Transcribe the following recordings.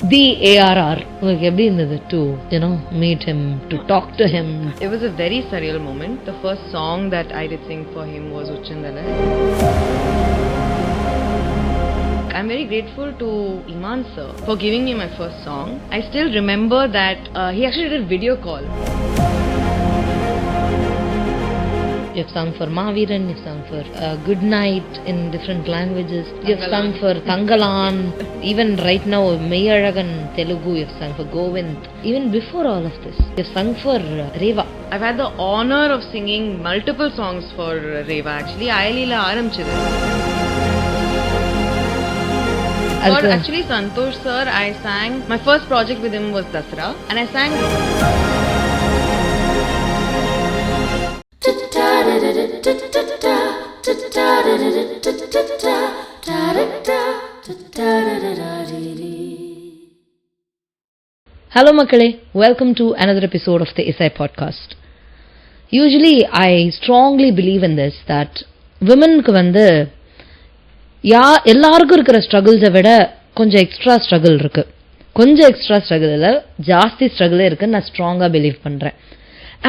The ARR. Like, எப்படி இருந்தது to, meet him, to talk to him? It was a very surreal moment. The first song that I did sing for him was Uchandala. I'm very grateful to Imman sir for giving me my first song. I still remember that he actually did a video call. You've sung for Maviran, you've sung for Good Night in different languages. You've sung for Tangalan. Even right now, Meyalagan Telugu, you've sung for Govind. Even before all of this, you've sung for Reva. I've had the honor of singing multiple songs for Reva actually. Ayalila Aramchide. For actually Santhosh sir, I sang, my first project with him was Dasra, and I sang Hello Makkale, welcome to another episode of the Isai Podcast. Usually I strongly believe in this, that women ku எல்லாருக்கும் இருக்கிற ஸ்ட்ரகிள்ஸை விட கொஞ்சம் extra struggle இருக்கு. கொஞ்சம் extra struggle இல்லை, ஜாஸ்தி ஸ்ட்ரகிளே இருக்குன்னு நான் ஸ்ட்ராங்காக பிலீவ் பண்ணுறேன்.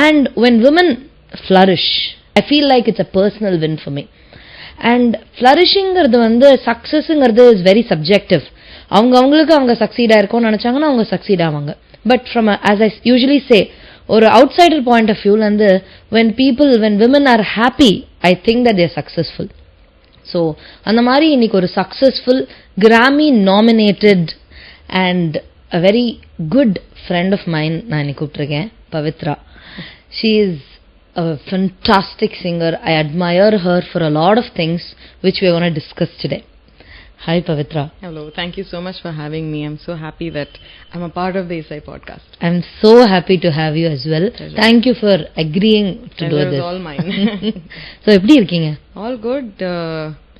And when women flourish, I feel like it's a personal win for me. And ஃப்ளரிஷிங்கிறது சக்ஸஸ்ங்கிறது இஸ் வெரி சப்ஜெக்டிவ். அவங்களுக்கு அவங்க சக்சீட் ஆயிருக்கோன்னு நினைச்சாங்கன்னா அவங்க சக்சீட் ஆவாங்க. But from as I usually say, ஒரு அவுட் சைடர் பாயிண்ட் ஆஃப் வியூலேருந்து when women are happy, I think that they're successful. So அந்த மாதிரி இன்னைக்கு ஒரு successful Grammy nominated and a very good friend of mine நான் இன்னைக்கு கூப்பிட்டுருக்கேன், Pavithra. She is a fantastic singer. I admire her for a lot of things which we are going to discuss today. Hi Pavithra. Hello, thank you so much for having me. I'm so happy that I'm a part of the Isai Podcast. I'm so happy to have you as well. Pleasure. Thank you for agreeing to do this. All mine. So எப்படி இருக்கீங்க? All good.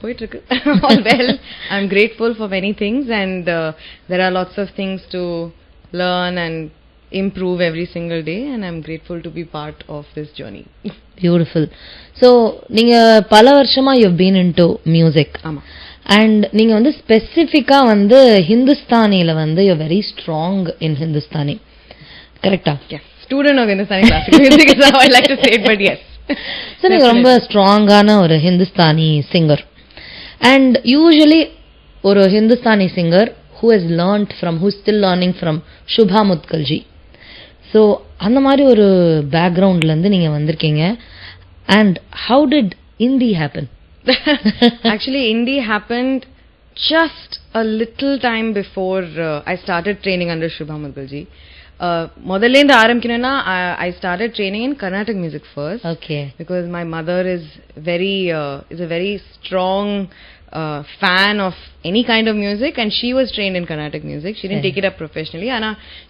போயிட்டு இருக்கு. All well. I'm grateful for many things, and there are lots of things to learn and improve every single day, and I'm grateful to be part of this journey. Beautiful. So நீங்க பல வருஷமா you've been into music. ஆமா. And நீங்க ஸ்பெசிஃபிக்கா ஹிந்துஸ்தானியில you're very strong in Hindustani. கரெக்டா? Yes. Student of Hindustani classical music is how I like to say it, but yes. So நீங்க ரொம்ப ஸ்ட்ராங்கான ஒரு ஹிந்துஸ்தானி சிங்கர். அண்ட் யூசுவலி ஒரு Hindustani singer who's still learning from Shubha Mudgalji. So அந்த மாதிரி ஒரு பேக்ரவுண்ட்லேருந்து நீங்கள் வந்திருக்கீங்க. And how did Indie happen? Actually, Indie happened just a little time before I started training under Shubha Mudgalji. முதல்ல இந்த ஆரம்பிக்கணும்னா I started training in Carnatic music first. Okay. Because my mother is a very strong fan of any kind of music, and she was trained in Carnatic music. She didn't take it up professionally, and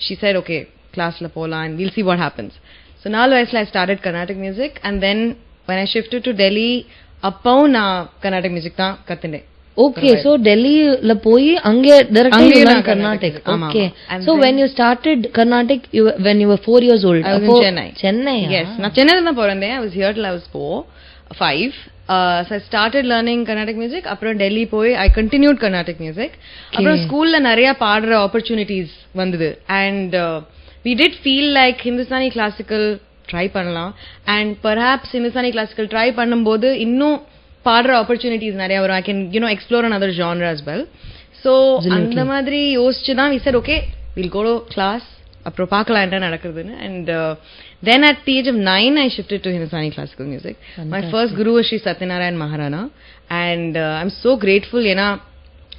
she said, okay, class la pola and we'll see what happens. So now I started Carnatic music, and then when I shifted to Delhi, அப்போ நான் Carnatic music தான் கத்துனேன். Okay, so Delhi-ல போய் அங்கே directly learn Carnatic. Okay. So when you started Carnatic, when you were 4 years old. I was in Chennai. Chennai. Yes, நான் சென்னையில தான் பிறந்தேன். I was here till I was 5. So I started learning Carnatic music. அப்புறம் டெல்லி போய் I continued Carnatic music. அப்புறம் ஸ்கூல்ல நிறைய பாடுற opportunities வந்தது. And we did feel like Hindustani classical try பண்ணலாம், and perhaps Hindustani classical try பண்ணும்போது இன்னும் பாடுற opportunities நிறைய வரும். I can explore another genre as well. So அந்த மாதிரி யோசிச்சு தான் we said okay, we'll go to class, அப்புறம் பார்க்கலாம் என்ன நடக்குதுன்னு. And then at the age of 9 I shifted to Hindustani classical music. Fantastic. My first guru was Sri Satyanarayan Maharana, and I'm so grateful.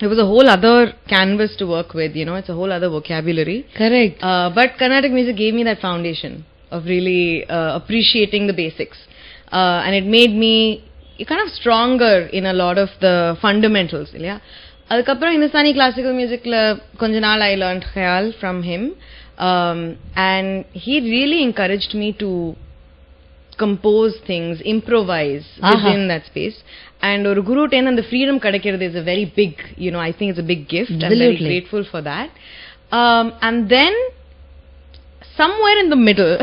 It was a whole other canvas to work with, it's a whole other vocabulary. Correct. But Carnatic music gave me that foundation of really appreciating the basics. And it made me kind of stronger in a lot of the fundamentals. Adukapra Hindustani classical music la konja naal I learned khayal from him. And he really encouraged me to compose things, improvise within that space. And ஒரு guru ten and the freedom kadaikiradhu is a very big, I think it's a big gift. Absolutely. I'm very grateful for that. And then somewhere in the middle,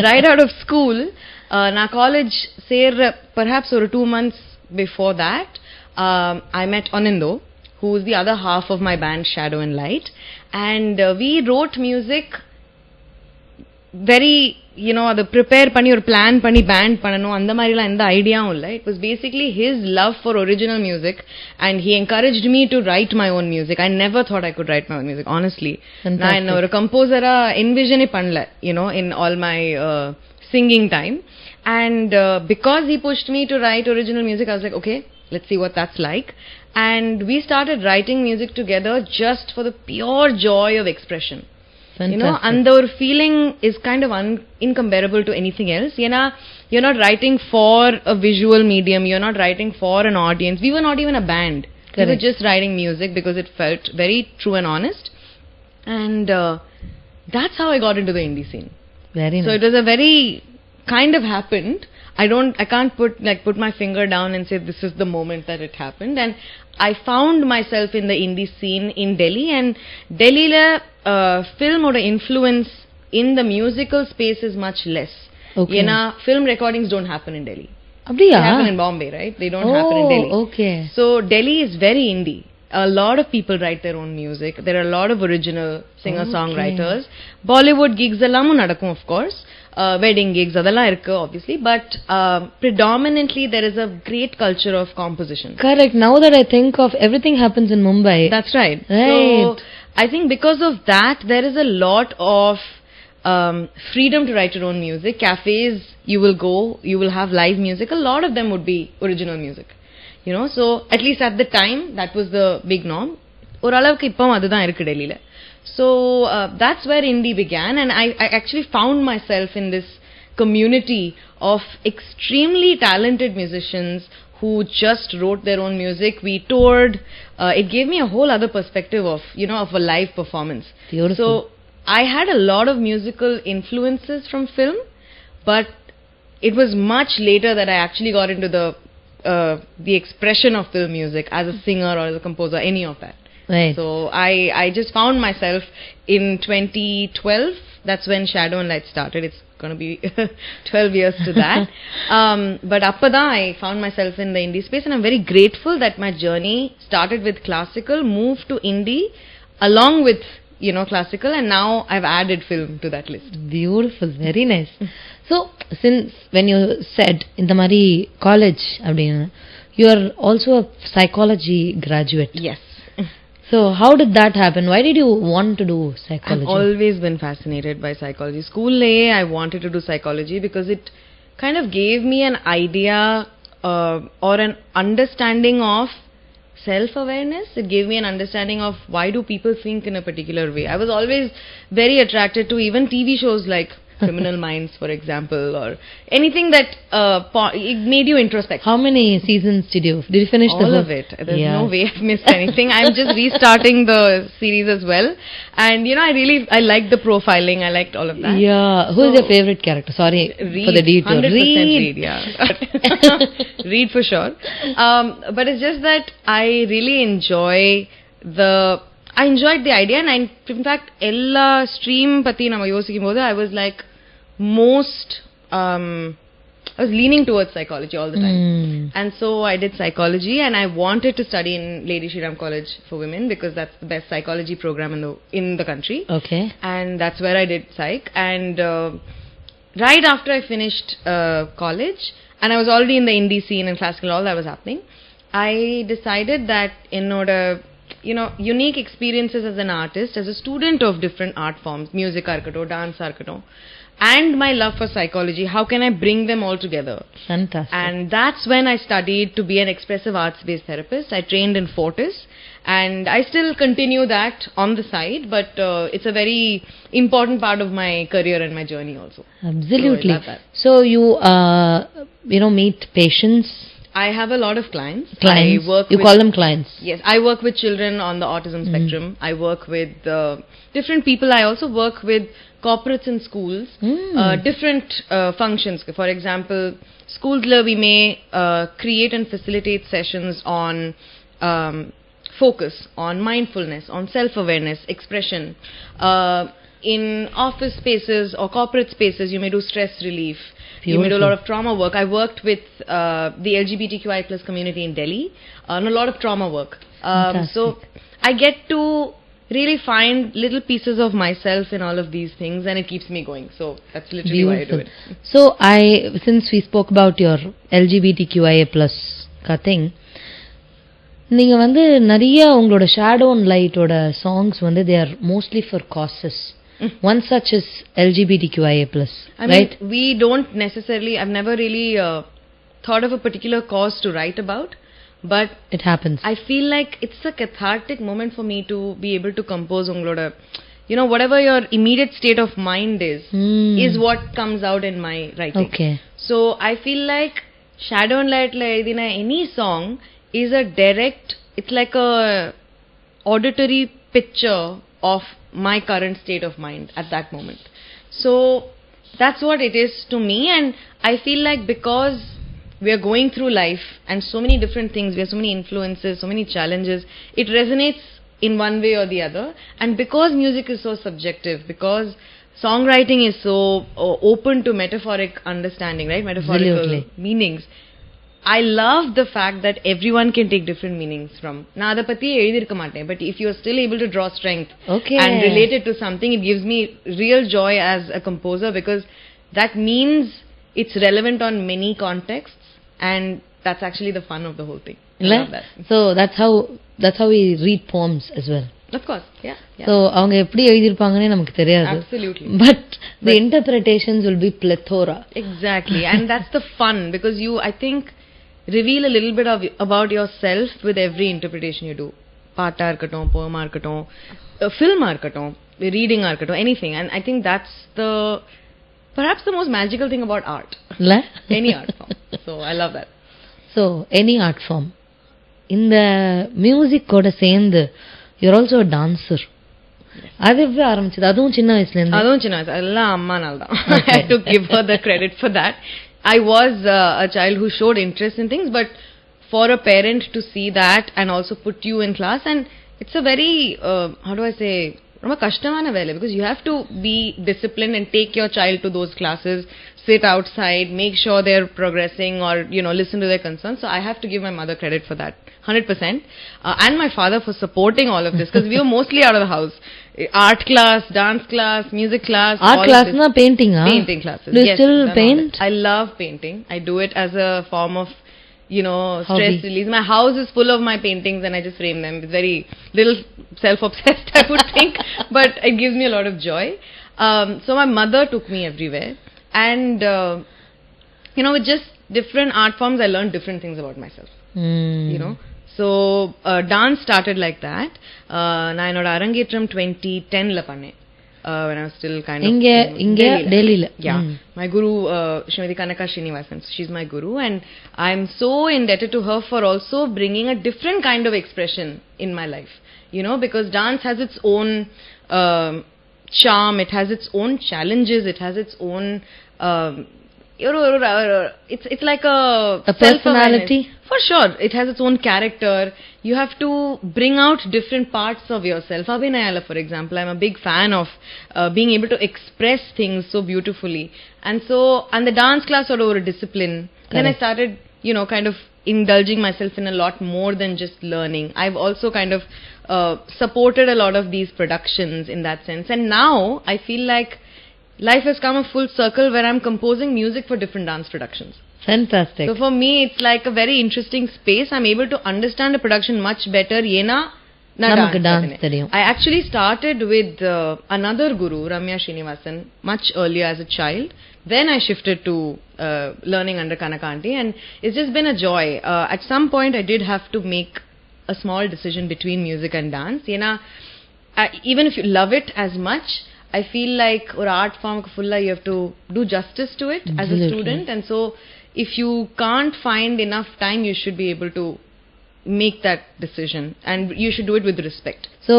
right out of school, na college perhaps over 2 months before that, I met Anindo, who is the other half of my band Shadow and Light. and we wrote music very, the prepare பண்ணி ஒரு plan பண்ணி band பண்ணனும் அந்த மாதிரிலாம் எந்த ஐடியாவும் இல்ல. It was basically his love for original music and he encouraged me to write my own music. I never thought I could write my own music, honestly. நான் என்ன ஒரு கம்போசரா envision பண்ணல, in all my singing time. And because he pushed me to write original music, I was like, okay, let's see what that's like. And we started writing music together just for the pure joy of expression. Fantastic. And the feeling is kind of incomparable to anything else. You're not writing for a visual medium. You're not writing for an audience. We were not even a band. Correct. We were just writing music because it felt very true and honest. And that's how I got into the indie scene. Very nice. So it was a very kind of happened. I can't put my finger down and say this is the moment that it happened. And I found myself in the indie scene in Delhi, and Delhi la film or influence in the musical space is much less. Okay. Film recordings don't happen in Delhi. Abdiya? They happen in Bombay, right? They don't happen in Delhi. Okay. So Delhi is very indie. A lot of people write their own music. There are a lot of original singer-songwriters. Bollywood gigs allamu nadakum, of course. Wedding gigs adalla irukku, obviously. But predominantly there is a great culture of composition. Correct. Now that I think of, everything happens in Mumbai. That's right. Right. So I think because of that, there is a lot of freedom to write your own music. Cafes, you will go, you will have live music. A lot of them would be original music. So at least at the time, that was the big norm. Oralavukku ippam adhaan irukku Delhi la. So that's where indie began, and I actually found myself in this community of extremely talented musicians who just wrote their own music. We toured. It gave me a whole other perspective of, of a live performance. Beautiful. So I had a lot of musical influences from film, but it was much later that I actually got into the expression of film music as a singer or as a composer, any of that. Right. So I just found myself in 2012. That's when Shadow and Light started. It's going to be 12 years to that. But appada I found myself in the indie space, and I'm very grateful that my journey started with classical, moved to indie, along with classical, and now I've added film to that list. Beautiful. Very nice. So since when you said in the Mari college abdina, you are also a psychology graduate. Yes. So how did that happen? Why did you want to do psychology? I've always been fascinated by psychology. School I wanted to do psychology because it kind of gave me an idea or an understanding of self-awareness. It gave me an understanding of why do people think in a particular way. I was always very attracted to even TV shows like Criminal Minds, for example, or anything that it made you introspective. How many seasons did you finish? All of it. There's no way I've missed anything. I'm just restarting the series as well. And I liked the profiling. I liked all of that. Yeah. Who is your favorite character? Sorry Reed, for the detour. 100% Reed, yeah. Reed for sure. But it's just that I really I enjoyed the idea, and in fact, ella stream patti nama yosikkumbodhu I was like I was leaning towards psychology all the time. And so I did psychology, and I wanted to study in Lady Shri Ram College for Women because that's the best psychology program in the country. Okay. And that's where I did psych. And right after I finished college, and I was already in the indie scene and classical, all that was happening, I decided that in order unique experiences as an artist, as a student of different art forms, music arkato, dance arkato, and my love for psychology, how can I bring them all together? Fantastic. And that's when I studied to be an expressive arts-based therapist. I trained in Fortis, and I still continue that on the side, but it's a very important part of my career and my journey also. Absolutely. So I love that. So you meet patients. I have a lot of clients. You call them clients? Yes. I work with children on the autism spectrum. I work with different people. I also work with corporates in schools. Different functions. For example, schools we may create and facilitate sessions on focus, on mindfulness, on self-awareness, expression. In office spaces or corporate spaces, you may do stress relief. Beautiful. You may do a lot of trauma work. I worked with the LGBTQI plus community in Delhi on a lot of trauma work. So I get to really find little pieces of myself in all of these things, and it keeps me going. So that's literally why I do it. So since we spoke about your LGBTQIA+ thing, நீங்க வந்து நிறைய உங்களோட shadow and லைட்டோட songs வந்து they are mostly for causes. One such is LGBTQIA+, I right? mean, we don't necessarily, I've never really thought of a particular cause to write about, but it happens. I feel like it's a cathartic moment for me to be able to compose ungloda, you know, whatever your immediate state of mind is what comes out in my writing. Okay. So I feel like Shadow and Light la edina any song is a direct, it's like a auditory picture of my current state of mind at that moment. So that's what it is to me, and I feel like because we are going through life and so many different things, we have so many influences, so many challenges, it resonates in one way or the other. And because music is so subjective, because songwriting is so open to metaphoric understanding, right? Metaphorical Absolutely. meanings. I love the fact that everyone can take different meanings from. Na adha patti ezhirukka maten, but if you are still able to draw strength and relate it to something, it gives me real joy as a composer, because that means it's relevant on many contexts, and that's actually the fun of the whole thing. I love that. So that's how we read poems as well. Of course, yeah. So அவங்க எப்படி எழுதிருப்பாங்கன்னே நமக்கு தெரியாது. Absolutely. But the interpretations will be plethora. Exactly. And that's the fun, because you, I think, reveal a little bit about yourself with every interpretation you do. Paata irukattum, poem irukattum, film irukattum, reading irukattum, anything. And I think that's perhaps the most magical thing about art. Any art form. So I love that. So any art form. இந்த music ஓட சேர்ந்து you're also a dancer. அது எப்படி ஆரம்பிச்சது? அதுவும் சின்ன வயசுல இருந்து? அதுவும் சின்ன வயசு, எல்லாம் அம்மானால தான். I have to give her the credit for that. I was a child who showed interest in things, but for a parent to see that and also put you in class, and it's a very how do I say, ரொம்ப கஷ்டமான வேலை, because you have to be disciplined and take your child to those classes, sit outside, make sure they're progressing, or you know, listen to their concerns. So I have to give my mother credit for that 100%, and my father for supporting all of this, because we were mostly out of the house. Art class, dance class, music class. Art class na painting, painting classes. Do you still paint? I love painting. I do it as a form of, you know, stress release. My house is full of my paintings, and I just frame them. It's very little self-obsessed, I would think, but it gives me a lot of joy. So my mother took me everywhere, and you know, with just different art forms, I learned different things about myself. You know, so dance started like that. Na enoda arangetram 2010 la panne. When I was still kind of inge Delhi la. Yeah. My guru, Srimati Kanaka Srinivasan, she's my guru, and I'm so indebted to her for also bringing a different kind of expression in my life. You know, because dance has its own charm, it has its own challenges, it has its own it's like a personality. For sure, it has its own character. You have to bring out different parts of yourself. Abhinayala, for example, I'm a big fan of being able to express things so beautifully. And the dance class sort of a discipline. Correct. Then I started, you know, kind of indulging myself in a lot more than just learning. I've also kind of supported a lot of these productions in that sense. And now I feel like life has come a full circle where I'm composing music for different dance productions. Fantastic. So for me, it's like a very interesting space. I'm able to understand a production much better. Yena na dance theriyum. I actually started with another guru, Ramya Srinivasan, much earlier as a child. Then I shifted to learning under Kanaka aunty, and it's just been a joy. At some point, I did have to make a small decision between music and dance. Yena, even if you love it as much, I feel like or art form fulla you have to do justice to it. Absolutely. As a student, and so if you can't find enough time, you should be able to make that decision, and you should do it with respect. So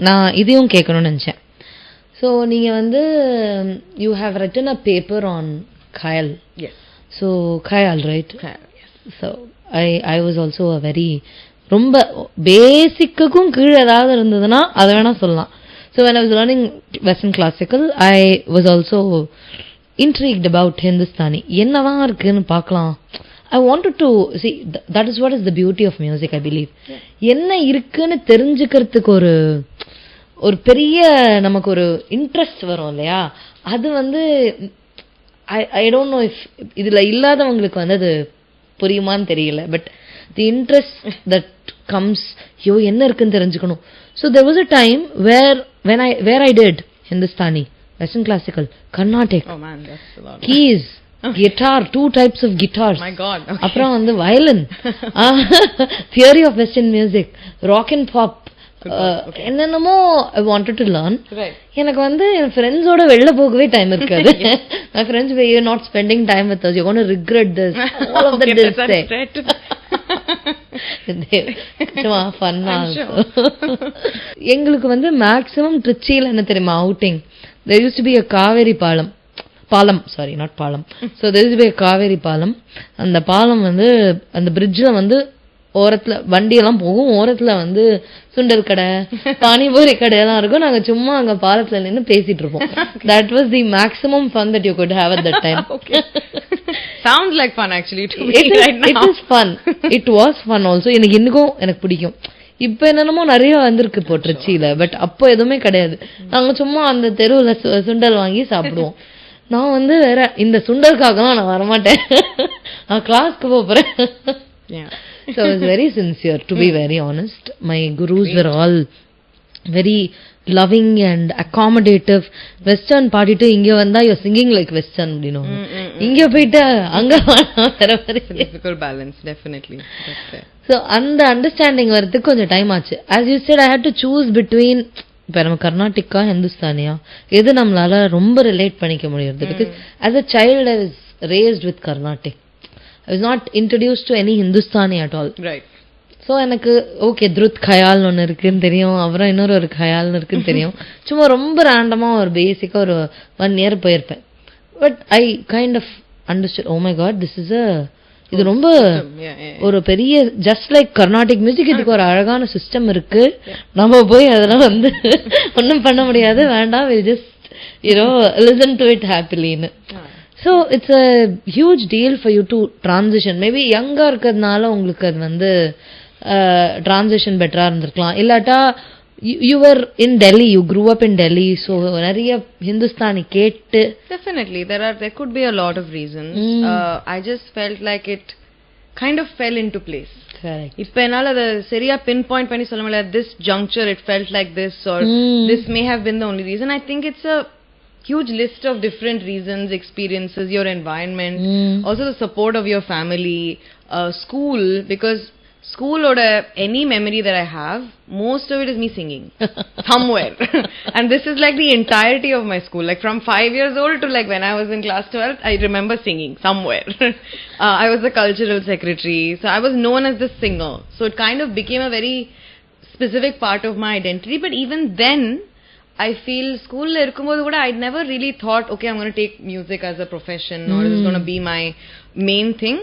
நான் இதையும் கேட்கணும்னு நினைச்சேன். So நீங்க வந்து you have written a paper on Khayal. Yes. So Khayal, right? Khayal, yes. So I was also a very ரொம்ப பேசிக்குக்கும் கீழ ஏதாவது இருந்ததுன்னா அதை வேணா சொல்லலாம். So when I was learning Western classical, I was also intrigued about Hindustani. என்னதான் இருக்குன்னு பார்க்கலாம். I wanted to see, that is what is the beauty of music, I believe. என்ன இருக்குன்னு தெரிஞ்சுக்கிறதுக்கு ஒரு பெரிய நமக்கு ஒரு இன்ட்ரெஸ்ட் வரும் இல்லையா, அது வந்து ஐ டோன்ட் நோ இஃப் இதுல இல்லாதவங்களுக்கு வந்து அது புரியுமான்னு தெரியல. But the interest that comes, யோ என்ன இருக்குன்னு தெரிஞ்சுக்கணும். So there was a time where I did Hindustani, Western classical, Carnatic, keys, guitar, 2 types of guitars. My God. Okay. அப்புறம் வந்து violin, theory of Western music, rock and pop, என்னென்னமோ I wanted to learn. எனக்கு வந்து என் ஃப்ரெண்ட்ஸோட வெளில போகவே time இருக்காது. My friends were, you're not spending time with us, you're going to regret this, all of that they'll say. எங்களுக்கு வந்து maximum ட்ரிச்சியில் என்ன தெரியுமா outing, there used to be a Kaveri பாலம், சாரி நாட் பாலம். So there used to be a Kaveri பாலம். அந்த பாலம் வந்து அந்த பிரிட்ஜில் வந்து ஓரத்துல வண்டியெல்லாம் போகும், ஓரத்துல வந்து சுண்டல் கடை, பானிபூரி கடையெல்லாம் இருக்கும். நாங்க சும்மா அங்க பாலத்துல நின்று பேசிட்டு இருப்போம். That was the maximum fun that you good have at that time. Sounds like fun actually to me right now. It is fun. It was fun also. எனக்கு பிடிக்கும். இப்ப என்னென்னமோ நிறைய வந்திருக்கு இப்போ ட்ரிச்சியில, பட் அப்போ எதுவுமே கிடையாது. நாங்க சும்மா அந்த தெருவுல சுண்டல் வாங்கி சாப்பிடுவோம். நான் வந்து வேற இந்த சுண்டலுக்காகலாம் நான் வரமாட்டேன், நான் கிளாஸ்க்கு போறேன். So I was very sincere, to be very honest. My gurus were all very loving and accommodative. Western பாடிட்டு இங்க வந்தா you're singing like Western, you know. இங்க போயிட்டு அங்க வேற மாதிரி. Difficult balance, definitely. So அந்த அண்டர்ஸ்டாண்டிங் வரதுக்கு கொஞ்சம் டைம் ஆச்சு. As you said, I had to choose between இப்போ நம்ம கர்நாடிக்கா ஹிந்துஸ்தானியா எது நம்மளால ரொம்ப ரிலேட் பண்ணிக்க முடியுது. Because as a child I was raised with Carnatic. I was not introduced to any Hindustani at all. Right. So எனக்கு ஓகே த்ருத் கயால்னு ஒன்று இருக்குன்னு தெரியும், அப்புறம் இன்னொரு ஒரு கயால்னு இருக்குன்னு தெரியும். சும்மா ரொம்ப ரேண்டமா ஒரு பேசிக்கா ஒரு 1 year போயிருப்பேன். But I kind of understood, oh my God, this is இது ரொம்ப ஒரு பெரிய ஜஸ்ட் லைக் கர்நாடிக் மியூசிக், இதுக்கு ஒரு அழகான சிஸ்டம் இருக்கு, நம்ம போய் அதெல்லாம் வந்து ஒன்றும் பண்ண முடியாது, வேண்டாம், will just listen to it ஹாப்பிலின்னு. So it's a huge deal for you to transition. Maybe younger இருக்கிறதுனால உங்களுக்கு அது வந்து transition better இருந்திருக்கலாம். இல்லாட்டா you were in Delhi, you grew up in Delhi, so நிறைய ஹிந்துஸ்தானி கேட்டு. Definitely there could be a lot of reasons. I just felt like it kind of fell into place. Correct. இப்ப என்னால அதை சரியா pinpoint பண்ணி சொல்ல முடியல, this juncture it felt like this, or this may have been the only reason. I think it's a huge list of different reasons, experiences, your environment, also the support of your family, school, because school or any memory that I have, most of it is me singing somewhere. And this is like the entirety of my school, like from 5 years old to like when I was in class 12, I remember singing somewhere. I was the cultural secretary, so I was known as the singer, so it kind of became a very specific part of my identity. But even then I feel school la irukumbodhu kuda I never really thought, okay, I'm going to take music as a profession, or this is going to be my main thing.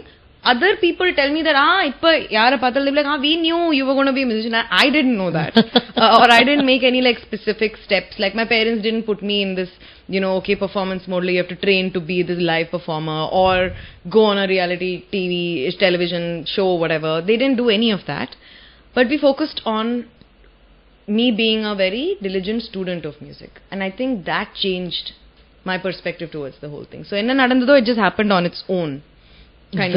Other people tell me that ipa yara pathal they like we knew you were going to be a musician. I didn't know that. Or I didn't make any like specific steps, like my parents didn't put me in this, okay, performance mode, you have to train to be this live performer or go on a reality TV television show, whatever. They didn't do any of that, but we focused on me being a very diligent student of music, and I think that changed my perspective towards the whole thing. So enna nadandadho, it just happened on its own.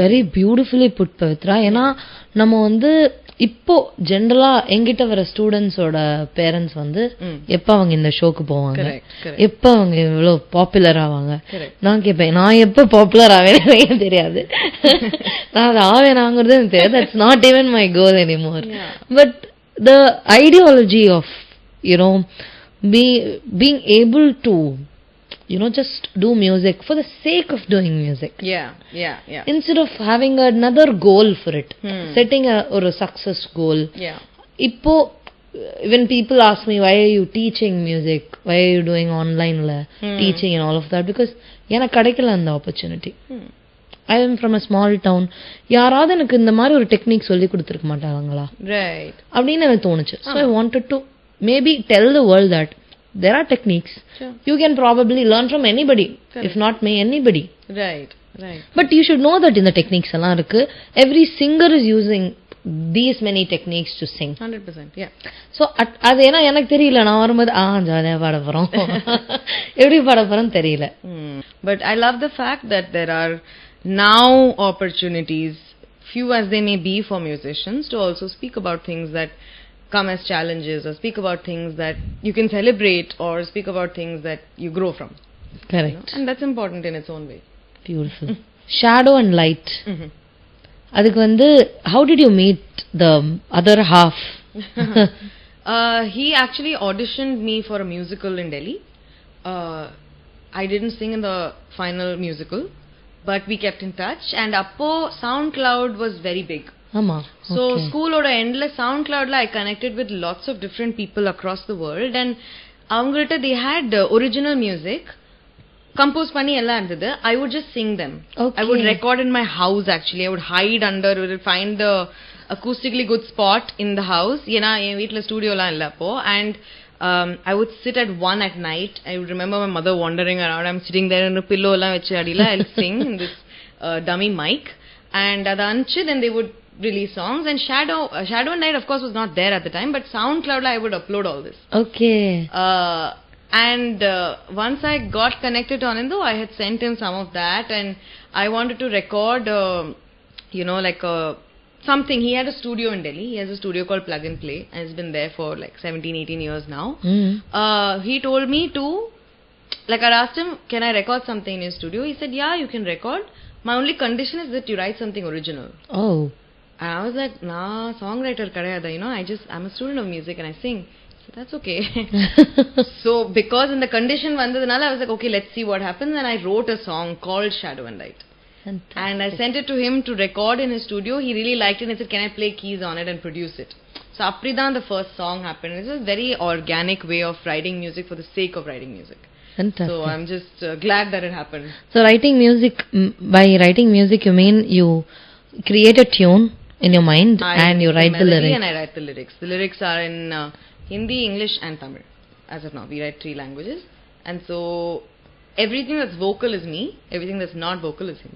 Very beautifully put, Pavithra. ஏன்னா நம்ம வந்து இப்போ ஜென்ரலா எங்கிட்ட வர ஸ்டூடெண்ட்ஸோட parents வந்து எப்ப அவங்க இந்த ஷோக்கு போவாங்க, எப்ப அவங்க இவ்வளவு பாப்புலர் ஆவாங்க. நான் கேட்பேன், நான் எப்ப பாப்புலர் ஆவேன்னு தெரியாது, நான் அது ஆவேனாங்கிறது எனக்கு தெரியாது. That's not even my goal anymore. But the ideology of being able to just do music for the sake of doing music, instead of having another goal for it, setting a success goal. Ipo when people ask me, why are you teaching music, why are you doing online teaching and all of that, because எனக்கு கிடைக்கல அந்த opportunity. I am from a small town. யாராவது எனக்கு இந்த மாதிரி ஒரு technique சொல்லி கொடுத்துருக்க மாட்டாங்களா அப்படின்னு எனக்கு தோணுச்சு. So I wanted to maybe tell the world that there are techniques. You can probably learn from anybody. If not me, anybody. Right. But you should know that in the techniques எல்லாம் இருக்கு. Every singer is using these many techniques to sing. 100%, yeah. So அது ஏன்னா எனக்கு தெரியல, நான் வரும்போது ஜாலியா பாட போறோம், எப்படி பாட போறோம் தெரியல. But I love the fact that there are now opportunities, few as they may be, for musicians to also speak about things that come as challenges, or speak about things that you can celebrate, or speak about things that you grow from. Correct. You know? And that's important in its own way. Beautiful. Shadow and light. அதுக்கு வந்து how did you meet the other half? He actually auditioned me for a musical in Delhi. I didn't sing in the final musical, but we kept in touch, and appo SoundCloud was very big. So school oda endless SoundCloud la I connected with lots of different people across the world, and avangulta they had original music compose panni ella irundhathu. I would just sing them. I would record in my house. Actually, I would hide under, would find the acoustically good spot in the house. Yena en veetla studio la illa appo, and I would sit at 1 at night. I would remember my mother wandering around. I'm sitting there in a pillow la vechi adila I'll sing in this dummy mic, and adu anchu then they would release songs. And Shadow and Light of course was not there at the time, but SoundCloud la I would upload all this. And once I got connected on Indo, I had sent him some of that, and I wanted to record like something. He had a studio in Delhi. He has a studio called Plug and Play, and it's been there for like 17-18 years now. He told me to, like, I asked him, can I record something in his studio? He said, yeah, you can record. My only condition is that you write something original. And I was like, nah, songwriter kadayada, I'm a student of music and I sing. So that's okay. So because in the condition vandadunala, I was like, okay, let's see what happens. And I wrote a song called Shadow and Light. Fantastic. And I sent it to him to record in his studio. He really liked it and he said, can I play keys on it and produce it? So apridan the first song happened. It was a very organic way of writing music for the sake of writing music. Fantastic. So I'm just glad that it happened. So by writing music you mean you create a tune in your mind and you write the lyrics. And I write the lyrics. The lyrics are in Hindi, English and Tamil. As of now, we write 3 languages. And so everything that's vocal is me, everything that's not vocal is him.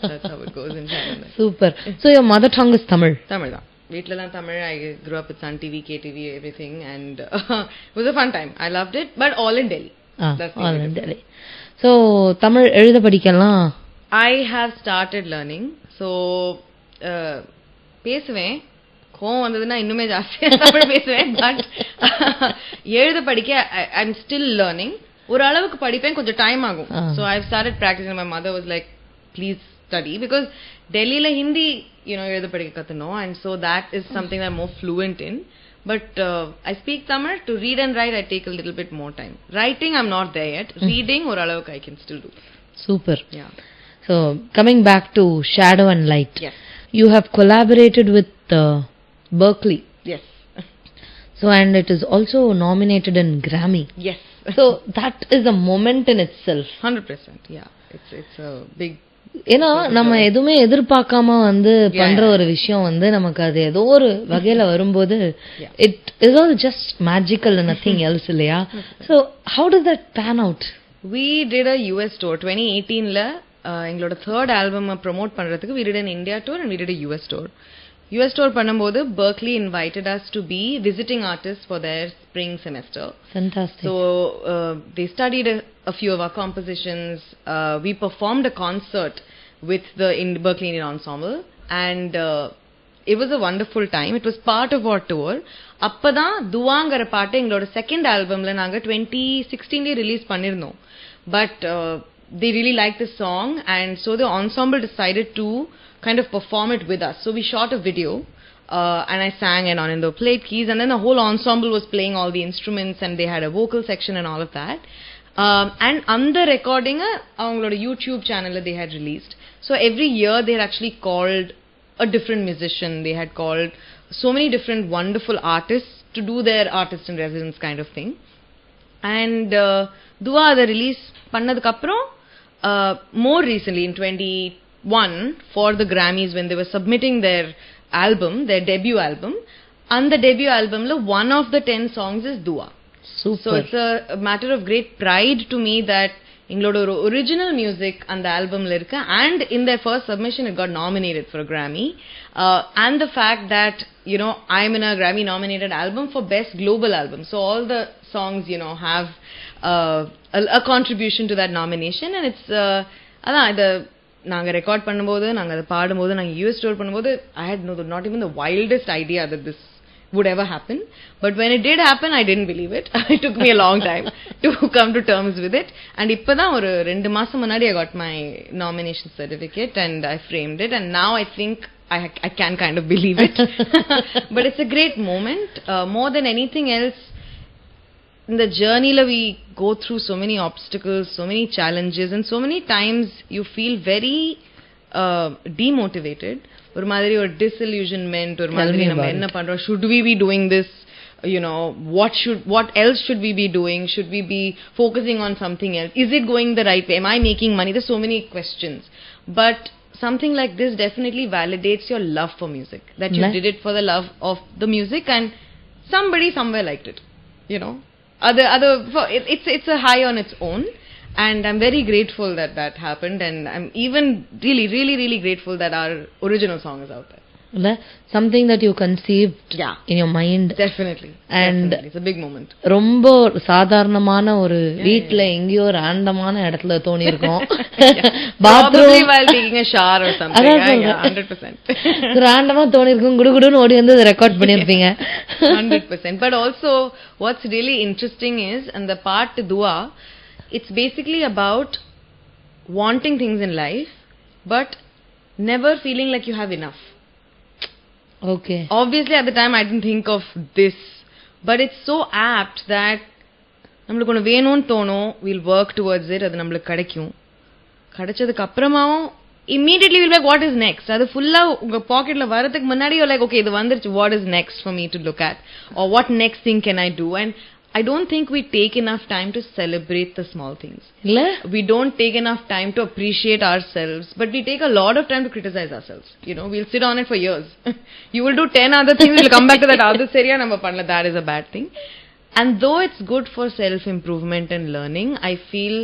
That's how it goes in China. Super. So your mother tongue is Tamil? Tamil da. Veetla Tamil. I grew up with Sun TV, KTV, everything, and it was a fun time. I loved it, but all in Delhi. That's all in Delhi. So Tamil எழுத படிக்கலாம்? I have started learning. So பேசுவேன், கோவம் வந்ததுன்னா இன்னுமே ஜாஸ்தியா தமிழ் பேசுவேன், but எழுத படிக்க I'm still learning. ஒரு அளவுக்கு படிப்பேன், கொஞ்சம் டைம் ஆகும். So I've started practicing. My mother was like, please study, because டெல்லியில ஹிந்தி எழுத படிக்க கத்துனோம், and so that is something I'm more fluent in. But I speak Tamil. To read and write, I take a little bit more time. Writing, I'm not there yet. Reading, or alavukku I can still do. Super. Yeah. So coming back to Shadow and Light. Yes. You have collaborated with Berkeley. Yes. So and it is also nominated in Grammy. Yes. So that is a moment in itself. 100%. Yeah. It's a big. ஏன்னா நம்ம எதுவுமே எதிர்பார்க்காம பண்ற ஒரு விஷயம் நமக்கு அது ஏதோ ஒரு வகையில வரும்போது it is all just magical and nothing else இல்லையா? So how does that pan out? We did a US tour 2018ல எங்களோட third album promote பண்றதுக்கு we did an India tour and we did a US tour. US tour பண்ணும்போது Berkeley invited us to be visiting artists for their spring semester. Fantastic. So they studied a few of our compositions. We performed a concert with the Berkeley Indian Ensemble, and it was a wonderful time. It was part of our tour. அப்பதான் துவாங்கற பாட்டு எங்களோட second ஆல்பம்ல நாங்க 2016ல release பண்ணிருந்தோம். But they really liked the song, and so the ensemble decided to kind of perform it with us. So we shot a video, and I sang and Anando played keys, and then the whole ensemble was playing all the instruments, and they had a vocal section and all of that. And on the recording, avangaloda YouTube channel they had released. So every year they had actually called a different musician. They had called so many different wonderful artists to do their artist in residence kind of thing. And Dua the release pannadukku appuram more recently in 2021 for the Grammys, when they were submitting their album, their debut album, and the debut album la one of the 10 songs is Dua. Super. So it's a matter of great pride to me that எங்களோட ஒரு original music அந்த ஆல்பம்ல இருக்கு. And in their first submission it got nominated for a Grammy. And the fact that, you know, I'm in a Grammy nominated album for best global album. So all the songs, you know, have a contribution to that nomination. And it's அதான் இத நாங்க record பண்ணும்போது, நாங்க அதை பாடும்போது, நாங்க US tour பண்ணும்போது, I had not even the wildest idea that this would ever happen. But when it did happen, I didn't believe it. It took me a long time to come to terms with it. And இப்பதான் ஒரு 2 மாசம் முன்னாடி I got my nomination certificate and I framed it. And now I think I can kind of believe it. But it's a great moment. More than anything else, in the journey we go through so many obstacles, so many challenges, and so many times you feel very demotivated. ஒரு மாதிரி ஒரு disillusionment, ஒரு மாதிரி நம்ம என்ன பண்றோம், should we be doing this, you know, what else should we be doing, should we be focusing on something else, is it going the right way, am I making money? There's so many questions. But something like this definitely validates your love for music, that you did it for the love of the music and somebody somewhere liked it, you know. It's a high on its own. And I'm very grateful that happened, and I'm even really grateful that our original song is out there. Something that you conceived in your mind. Definitely. And it's a big moment. ரொம்ப சாதாரணமான ஒரு வீட்ல எங்கேயோ ஒரு ஆண்டமான இடத்துல தோணி இருக்கும். Probably while taking a shower or something. Yeah, 100%. ராண்டமா தோணி இருக்கும், குடுகுடுன்னு ஓடி வந்து ரெக்கார்ட் பண்ணிருப்பீங்க. 100%. But also what's really interesting is, and the part dua, it's basically about wanting things in life but never feeling like you have enough. Okay. Obviously at the time I didn't think of this, but it's so apt that நம்மளுக்கு ஒன்று வேணும்னு தோணும், we'll work towards it, அது நம்மளுக்கு கிடைக்கும். கிடைச்சதுக்கு அப்புறமாவும் immediately we'll be like, what is next? அது ஃபுல்லா உங்க பாக்கெட்ல வரதுக்கு முன்னாடி you're like, okay, இது வந்துருச்சு, what is next for me to look at, or what next thing can I do? And I don't think we take enough time to celebrate the small things. We don't take enough time to appreciate ourselves, but we take a lot of time to criticize ourselves. You know, we'll sit on it for years. You will do 10 other things, you'll come back to that other seriya nama panna, that is a bad thing. And though it's good for self-improvement and learning, I feel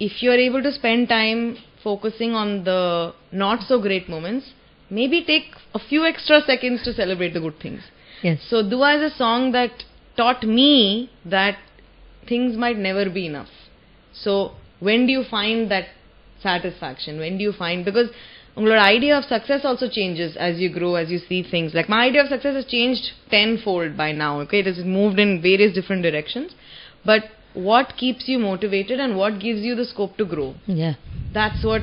if you're able to spend time focusing on the not so great moments, maybe take a few extra seconds to celebrate the good things. Yes. So Dua is a song that taught me that things might never be enough. So when do you find that satisfaction? When do you find, because your idea of success also changes as you grow, as you see things. Like my idea of success has changed tenfold by now. Okay, it has moved in various different directions. But what keeps you motivated and what gives you the scope to grow? Yeah, that's what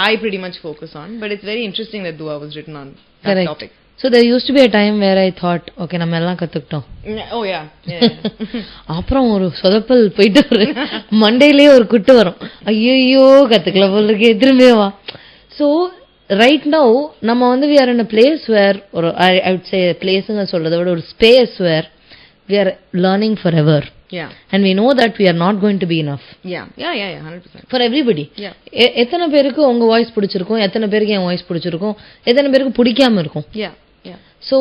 I pretty much focus on. But it's very interesting that Dua was written on that Correct. topic. So there used to be a time where I thought, okay, நம்ம எல்லாம் கத்துக்கிட்டோம். Oh yeah. அப்புறம் ஒரு சொதப்பல் போயிட்டு ஒரு மண்டையிலேயே ஒரு good வரும், ஐயோ கத்துக்கல போல இருக்கே, திரும்பியே வா. So right now நம்ம வந்து we are in a place where, or I would say placeங்க சொல்றதை விட ஒரு space where we are learning forever. Yeah. And we know that we are not going to be enough. Yeah, 100%. For everybody. Yeah. எத்தனை பேருக்கு உங்க voice பிடிச்சிருக்கும், எத்தனை பேருக்கு என் voice பிடிச்சிருக்கும், எத்தனை பேருக்கு பிடிக்காம இருக்கும். Yeah. So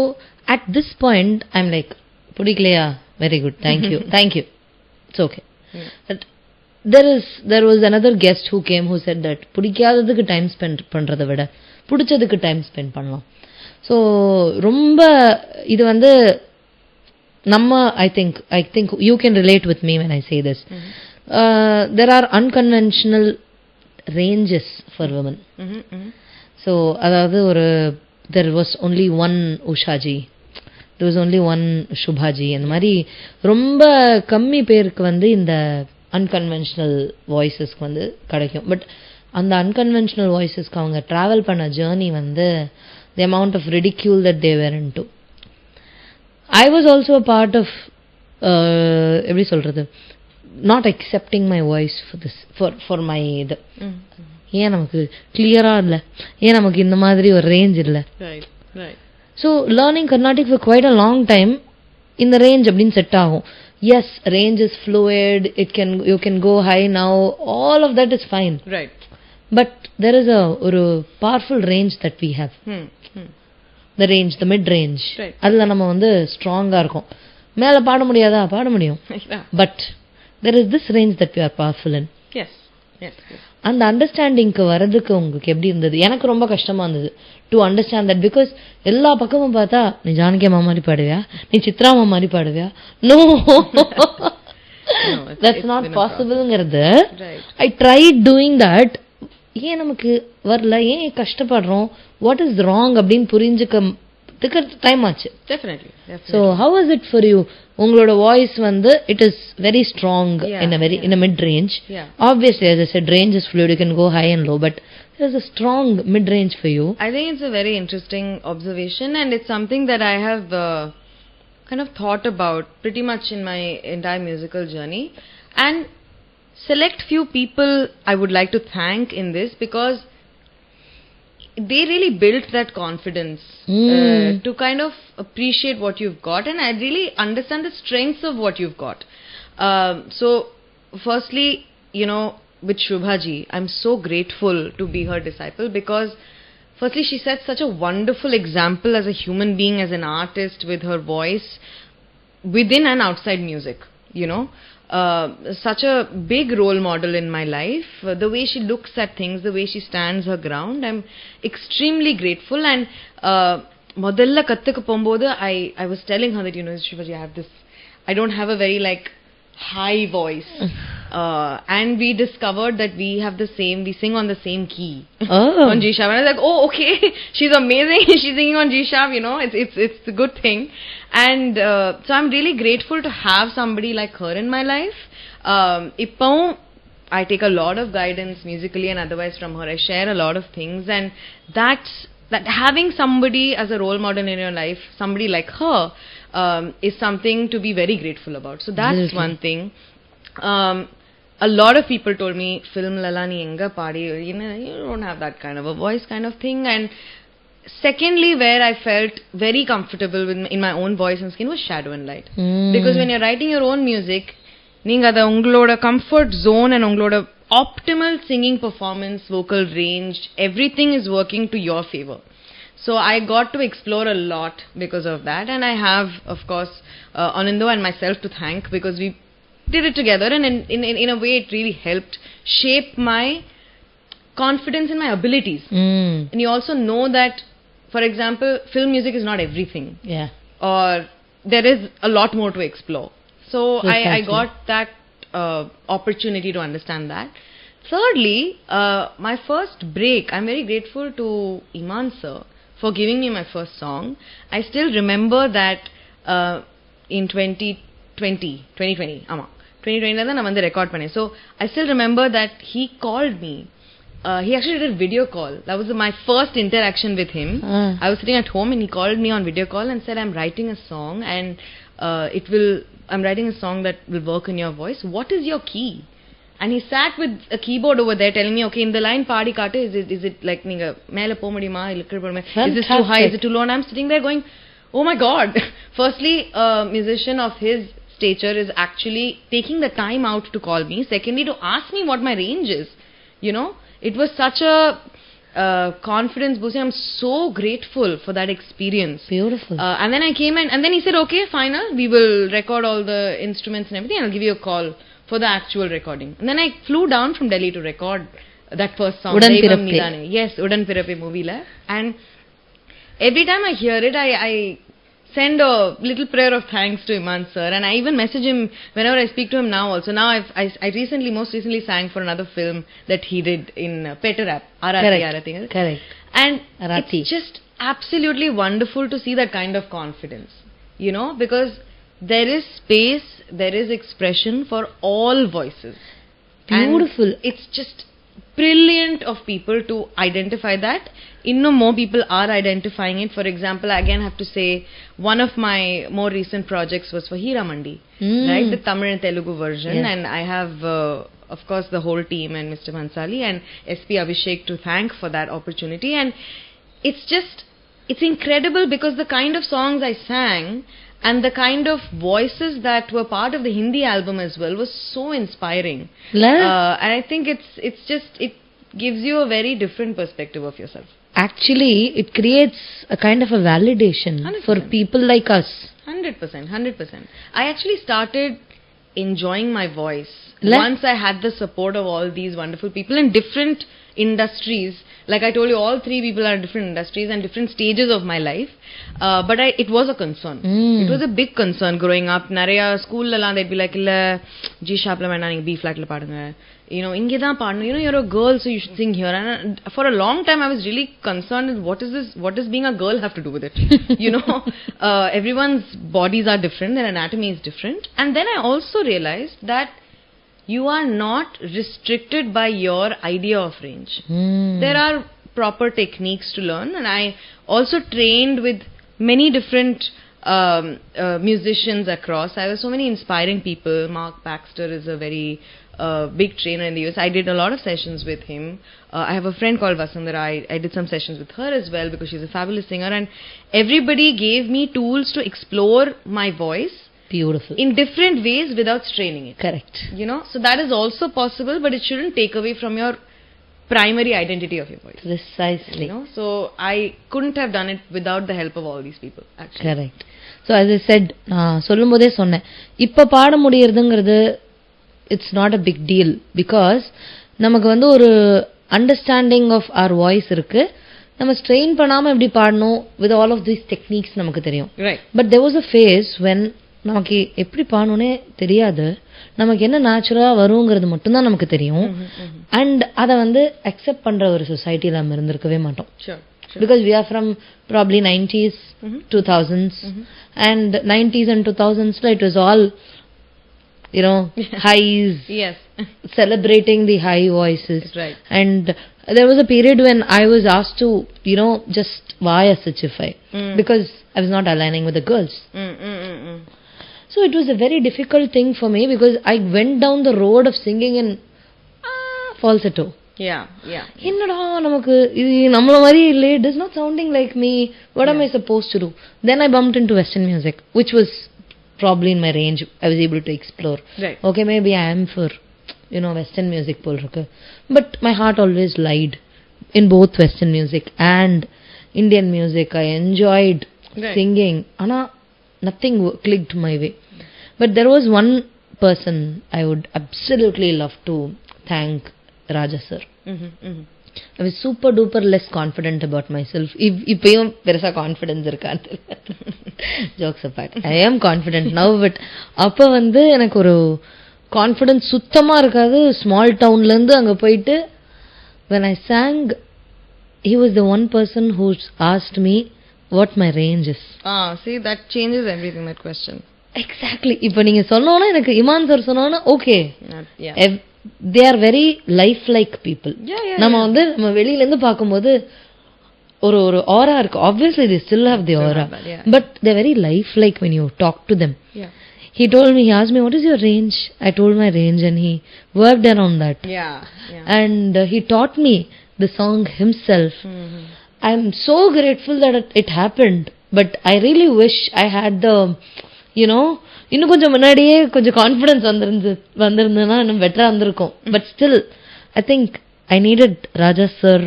at this point I'm like, பிடிக்கலையா, very good, thank you. It's okay. But there was another guest who came who said that பிடிக்காததுக்கு டைம் ஸ்பெண்ட் பண்றதை விட பிடிச்சதுக்கு டைம் ஸ்பெண்ட் பண்ணலாம். ஸோ ரொம்ப இது வந்து நம்ம I think you can relate with me when I say this. There are unconventional ranges for women. So அதாவது ஒரு there was only one Ushaji, there was only one Shubhaji, அந்த மாதிரி ரொம்ப கம்மி பேருக்கு வந்து இந்த அன்கன்வென்ஷனல் வாய்ஸஸ்க்கு வந்து கிடைக்கும். பட் அந்த அன்கன்வென்ஷனல் வாய்ஸஸ்க்கு அவங்க ட்ராவல் பண்ண ஜேர்னி வந்து the amount of ridicule that they were into. I was also a part of எப்படி சொல்றது, not accepting my voice for my இது. ஏன் நமக்கு கிளியரா இல்ல, ஏன் நமக்கு இந்த மாதிரி ஒரு ரேஞ்ச் இல்ல. So learning Carnatic for quite a long time, இந்த ரேஞ்ச் அப்படின்னு செட் ஆகும். Yes, range is fluid, you can go high now, all of that is fine. Right. But there is ஒரு powerful range that we have. The range, the mid range. அதுல நம்ம வந்து ஸ்ட்ராங்கா இருக்கும். மேல பாட முடியாதா, பாட முடியும். But there is this range that we are powerful in. Yes. Yes, yes. அந்த அண்டர்ஸ்டாண்டிங்க்கு வரதுக்கு உங்களுக்கு எப்படி இருந்தது? எனக்கு ரொம்ப கஷ்டமா இருந்தது டு அண்டர்ஸ்டாண்ட் தட். பிகாஸ் எல்லா பக்கமும் பார்த்தா நீ ஜானகி அம்மா மாதிரி பாடுவியா, நீ சித்ரா அம்மா மாதிரி பாடுவியா, நோ தட்ஸ் நாட் பாசிபிள்ங்கிறது. I tried doing that. ஏன் நமக்கு வரல, ஏன் கஷ்டப்படுறோம், வாட் இஸ் ராங் அப்படின்னு புரிஞ்சுக்கிறதுக்கு டைம் ஆச்சு. Definitely. So how was it for you? உங்களோட வாய்ஸ் வந்து it is very strong in a mid range. Obviously, as I said, range is fluid, you can go high and low, but there's a strong mid range for you. I think it's a very interesting observation, and it's something that I have kind of thought about pretty much in my entire musical journey, and select few people I would like to thank in this, because they really built that confidence to kind of appreciate what you've got, and I really understand the strengths of what you've got. So firstly, you know, with Shubhaji, I'm so grateful to be her disciple, because firstly she sets such a wonderful example as a human being, as an artist, with her voice within and outside music, you know. Such a big role model in my life. The way she looks at things, the way she stands her ground, I'm extremely grateful. And modalla kattukku pombodhu I was telling her that, you know, Shivaji, I don't have a very like high voice. And we discovered that we sing on the same key. On G sharp. And I was like, oh, okay, she's amazing. She's singing on G sharp, you know, it's a good thing. And so I'm really grateful to have somebody like her in my life. Ippon I take a lot of guidance musically and otherwise from her. I share a lot of things, and that having somebody as a role model in your life, somebody like her, is something to be very grateful about. So that's one thing. A lot of people told me, film lalani enga paadi, you know, you don't have that kind of a voice, kind of thing. And secondly, where I felt very comfortable in my own voice and skin was Shadow and Light. Because when you're writing your own music, neenga da ungaloda comfort zone and ungaloda optimal singing performance, vocal range, everything is working to your favor. So I got to explore a lot because of that, and I have, of course, Anindo and myself to thank, because we did it together, and in a way it really helped shape my confidence in my abilities. And you also know that, for example, film music is not everything. Yeah. Or there is a lot more to explore. So I got that opportunity to understand that. Thirdly, my first break, I'm very grateful to Imman sir for giving me my first song. I still remember that in 2020 la na vandu record panne. So I still remember that he called me. He actually did a video call. That was my first interaction with him. I was sitting at home and he called me on video call and said, I'm writing a song, and I'm writing a song that will work in your voice. What is your key? And he sat with a keyboard over there telling me, okay, in the line paadi kaatu, is it like neenga mele po mudiyuma illa kizhi poduma, is this too high, is it too low? And I'm sitting there going, oh my god. Firstly, a musician of his stature is actually taking the time out to call me. Secondly, to ask me what my range is, you know. It was such a confidence boosting. I'm so grateful for that experience. Beautiful. And then I came in, and then he said, okay, final, we will record all the instruments and everything, and I'll give you a call for the actual recording. And then I flew down from Delhi to record that first song. Udan Pirappe. Yes, Udan Pirappe movie la. And every time I hear it, I send a little prayer of thanks to Imman sir, and I even message him whenever I speak to him now also. Now I most recently sang for another film that he did in Petter Rap. Correct. And it's just absolutely wonderful to see that kind of confidence, you know, because there is space, there is expression for all voices. Beautiful. And it's just brilliant of people to identify that. More people are identifying it. For example, I again have to say, one of my more recent projects was for Hira Mandi, right? The Tamil and Telugu version. Yes. And I have, of course, the whole team and Mr. Mansali and SP Abhishek to thank for that opportunity. And it's incredible, because the kind of songs I sang and the kind of voices that were part of the Hindi album as well was so inspiring. And I think it gives you a very different perspective of yourself. Actually, it creates a kind of a validation 100%. For people like us. 100%. I actually started enjoying my voice. Once I had the support of all these wonderful people in different industries. Like I told you, all three people are in different industries and different stages of my life. But it was a concern. It was a big concern growing up. Naraya school la they'd be like, illa G sharp la venna neenga B flat la paadunga. You know, inge dhaan paadnu. You know, you're a girl, so you should sing here. And for a long time, I was really concerned with what is this? What does being a girl have to do with it? You know, everyone's bodies are different, their anatomy is different. And then I also realized that you are not restricted by your idea of range. There are proper techniques to learn, and I also trained with many different musicians across. I have so many inspiring people. Mark Baxter is a very big trainer in the US. I did a lot of sessions with him. I have a friend called Vasundhara. I did some sessions with her as well because she's a fabulous singer, and everybody gave me tools to explore my voice. Beautiful. In different ways without straining it. Correct. You know, so that is also possible, but it shouldn't take away from your primary identity of your voice. Precisely. You know, so I couldn't have done it without the help of all these people, actually. Correct. So as I said, சொல்லும்போதே சொன்னேன், இப்ப பாட முடியறதுங்கிறது it's not a big deal because நமக்கு வந்து ஒரு understanding of our voice இருக்கு. நம்ம strain பண்ணாம எப்படி பாடணும் with all of these techniques நமக்கு தெரியும். Right. But there was a phase when நமக்கு எப்படி பாடணும்னே தெரியாது, நமக்கு என்ன நேச்சுரலா வருங்கிறது மட்டும்தான் நமக்கு தெரியும். அண்ட் அதை வந்து அக்செப்ட் பண்ற ஒரு சொசைட்டில நம்ம இருந்திருக்கவே மாட்டோம். Because we are from probably 90s, 2000s, and 90s and 2000s, it was all, you know, highs, yes, celebrating the high voices. Right. And there was a period when I was asked to, you know, just via Sachify because I was not aligning with the girls. So it was a very difficult thing for me because I went down the road of singing in falsetto. Yeah. என்னடா நமக்கு இது நம்மள மாதிரி இல்ல, it is not sounding like me, what am I supposed to do? Then I bumped into Western music, which was probably in my range. I was able to explore. Right. Okay, maybe I am for, you know, Western music pol irukku, but my heart always lied in both Western music and Indian music. I enjoyed singing, ana nothing clicked my way. But there was one person I would absolutely love to thank, Raja sir. I was super duper less confident about myself. இப்பயும் பெருசா confidence இருக்கான்னு jokes apart, I am confident now, but அப்ப வந்து எனக்கு ஒரு confidence சுத்தமா இருக்காது. Small டவுன்ல இருந்து அங்க போயிட்டு when I sang, he was the one person who asked me what my range is. See, that changes everything, that question. Exactly. இப்ப நீங்க சொன்னோன்னா எனக்கு இமான் சார் சொன்னோன்னா okay, they are very life like people. நம்ம வந்து நம்ம வெளியில இருந்து பாக்கும்போது ஒரு aura இருக்கு. Obviously they still have the aura, but they're very life like when you talk to them. He told me, he asked me, what is your range? I told my range and he worked around that. And he taught me the song himself. I'm so grateful that it happened, but I really wish I had the, you know, இன்னும் கொஞ்சம் முன்னாடியே கொஞ்சம் confidence வந்திருந்ததுன்னா இன்னும் பெட்டரா இருந்திருக்கும். But still I think I needed Raja sir,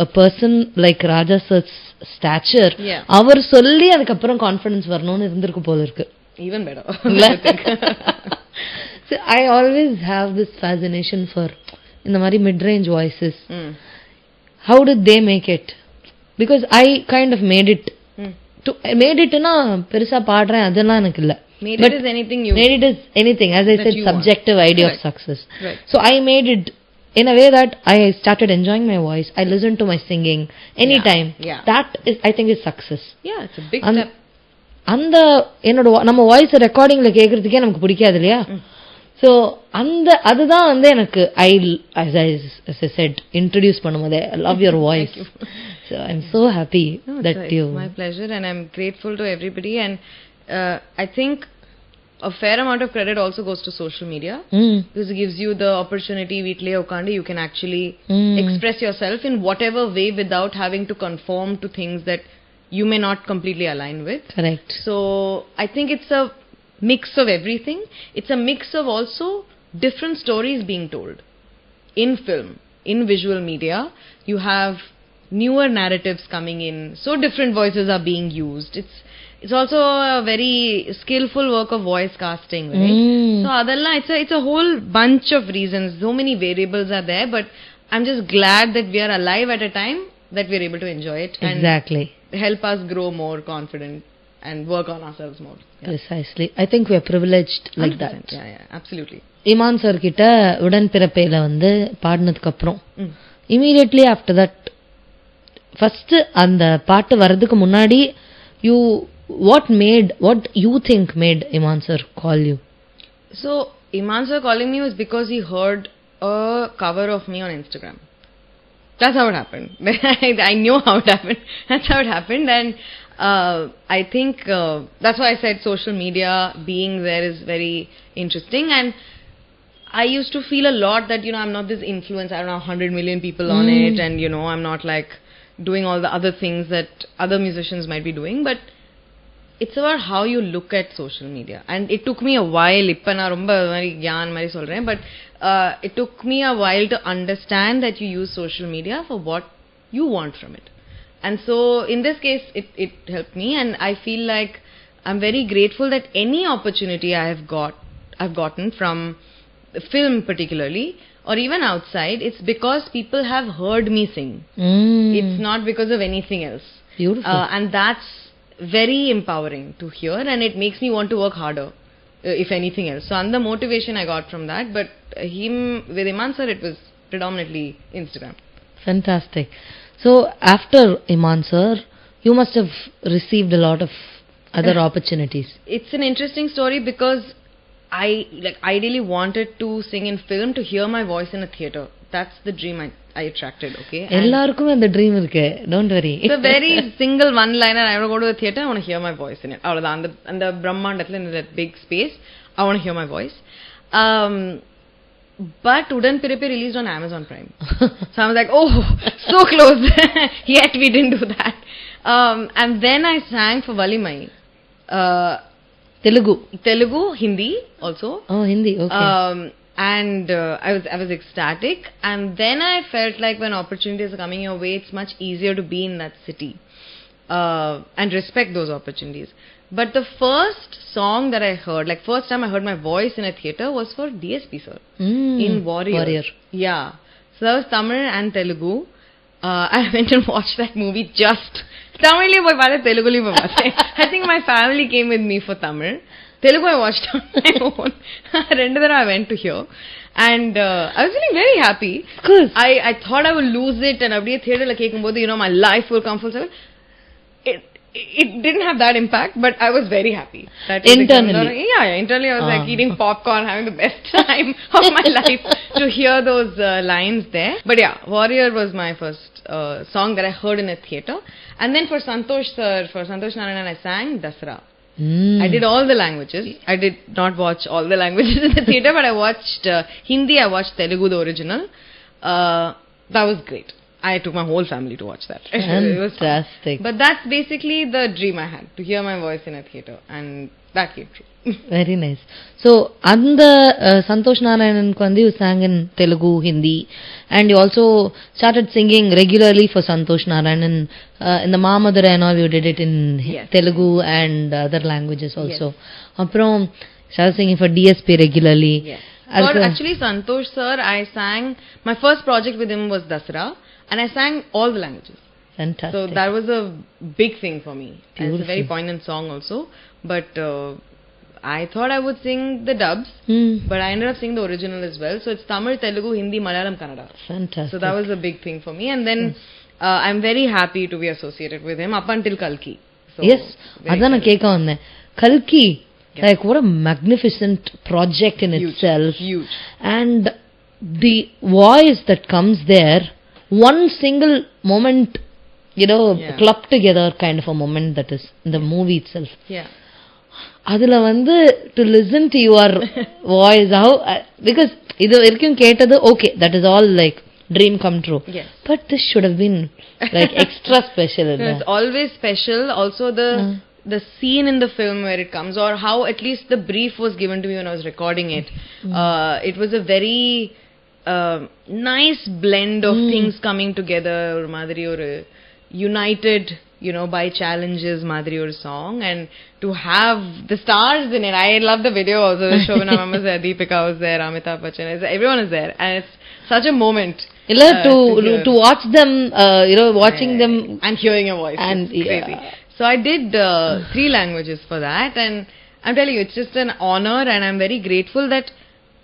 a person like Raja sir's stature. அவர் சொல்லி அதுக்கப்புறம் confidence வரணும்னு இருந்திருக்கு போல இருக்கு. Even better. So I always have this fascination for இந்த மாதிரி mid-range voices. How did they make it? Because I kind of made it. Made it na பெருசா பாடுறேன் அதெல்லாம் எனக்கு இல்ல. Made it is anything you. Made it is anything, as I said, subjective idea of success. So I made it in a way that I started enjoying my voice. I listened to my singing anytime. That is, I think, is success. It's a big step. அந்த என்னோட நம்ம voice ரெக்கார்டிங்ல கேக்குறதுக்கே நமக்கு பிடிக்காது இல்லையா? So அந்த அதுதான் வந்து எனக்கு as I said introduce பண்ணும்போது I love your voice. So I'm so happy that you. It's my pleasure, and I'm grateful to everybody, and I think a fair amount of credit also goes to social media because it gives you the opportunity veetle ukandi you can actually express yourself in whatever way without having to conform to things that you may not completely align with. Correct. So I think it's a mix of everything. It's a mix of also different stories being told in film, in visual media. You have newer narratives coming in, so different voices are being used. it's also a very skillful work of voice casting, right? So adalla it's a whole bunch of reasons. So many variables are there, but I'm just glad that we are alive at a time that we're able to enjoy it exactly and help us grow more confident and work on ourselves more. Precisely. I think we are privileged like 100%. that. Yeah, absolutely. Imman sir கிட்ட உடன்பிறப்பையில வந்து பாடினதுக்கு அப்புறம் immediately after that first அந்த பாட்டு வர்றதுக்கு முன்னாடி what you think made Imman sir call you? So Imman sir calling me was because he heard a cover of me on Instagram. That's how it happened. I knew how it happened. That's how it happened. And I think that's why I said social media being there is very interesting. And I used to feel a lot that, I'm not this influencer. I don't know, 100 million people on it. And, I'm not like doing all the other things that other musicians might be doing. But it's about how you look at social media. And it took me a while. Ippa na romba mari gyan mari solren, but it took me a while to understand that you use social media for what you want from it. And so in this case it helped me, and I feel like I'm very grateful that any opportunity I've gotten from film particularly or even outside, it's because people have heard me sing. It's not because of anything else. Beautiful. And that's very empowering to hear, and it makes me want to work harder, if anything else. So and the motivation I got from that, but with Imman sir it was predominantly Instagram. Fantastic. So after Imman sir, you must have received a lot of other opportunities. It's an interesting story because I ideally wanted to sing in film, to hear my voice in a theater. That's the dream I attracted, okay? எல்லாருக்கும் அந்த dream இருக்கு, don't worry. It's a very single one liner. I want to go to the theater, I want to hear my voice in it. அவ்வளவுதான், அந்த பிரம்மாண்டத்துல, in that big space, I want to hear my voice. But Udan Pirippi released on Amazon Prime. So I was like, oh, so close. Yet we didn't do that. And then I sang for Valimai. Telugu, Hindi also. Oh, Hindi, okay. And I was ecstatic. And then I felt like when opportunities are coming your way, it's much easier to be in that city and respect those opportunities. But the first song that I heard, first time I heard my voice in a theater, was for DSP sir in Warrior. Yeah. So that was Tamil and Telugu. I went and watched that movie just Tamil boy paathe, Telugu li boy paathe. I think my family came with me for Tamil. Telugu I watched on my own. Rendadara I went to hear. And I was feeling very happy. Cool. I thought I would lose it, and abdiye theater la kekumbodhu, my life will come full circle. It didn't have that impact, but I was very happy. That internally? Internally I was like eating popcorn, having the best time of my life to hear those lines there. But yeah, Warrior was my first song that I heard in a theater. And then for Santhosh Narayanan, I sang Dasra. I did all the languages. I did not watch all the languages in the theater, but I watched Hindi, I watched Telugu, the original. That was great. I took my whole family to watch that. Fantastic. But that's basically the dream I had, to hear my voice in a theater, and that came true. Very nice. So, அந்த Santhosh Narayanan வந்து you sang in Telugu, Hindi, and you also started singing regularly for Santhosh Narayanan in the Mamannan and all. You did it in Telugu and other languages also. அப்புறம் started singing for DSP regularly. Yes. Actually, Santhosh sir, I sang, my first project with him was Dasra, and I sang all the languages. Fantastic. So that was a big thing for me. And it's a very poignant song also. But I thought I would sing the dubs, but I ended up singing the original as well. So it's Tamil, Telugu, Hindi, Malayalam, Kannada. Fantastic. So that was a big thing for me. And then I'm very happy to be associated with him up until Kalki. So yes, அதான் நான் கேட்க வந்தேன். Kalki, like what a magnificent project in itself. Huge. And the voice that comes there, one single moment, clubbed together kind of a moment, that is in the movie itself. Yeah. அதுல வந்து to listen to your voice, how, because இது வரைக்கும் கேட்டது okay, that is all like dream come true. Yes. But this should have been like extra special. No, it's always special. Also the scene in the film where it comes, or how at least the brief was given to me when I was recording it. It was a very nice blend of things coming together, or madri or united by challenges Madhuri or song, and to have the stars in it. I love the video also. Shobana ma'am was there, Deepika was there, Amitabh Bachchan is there, everyone is there, and it's such a moment to watch them, watching them and hearing your voice. And it's crazy. So I did 3 languages for that, and I'm telling you, it's just an honor, and I'm very grateful that.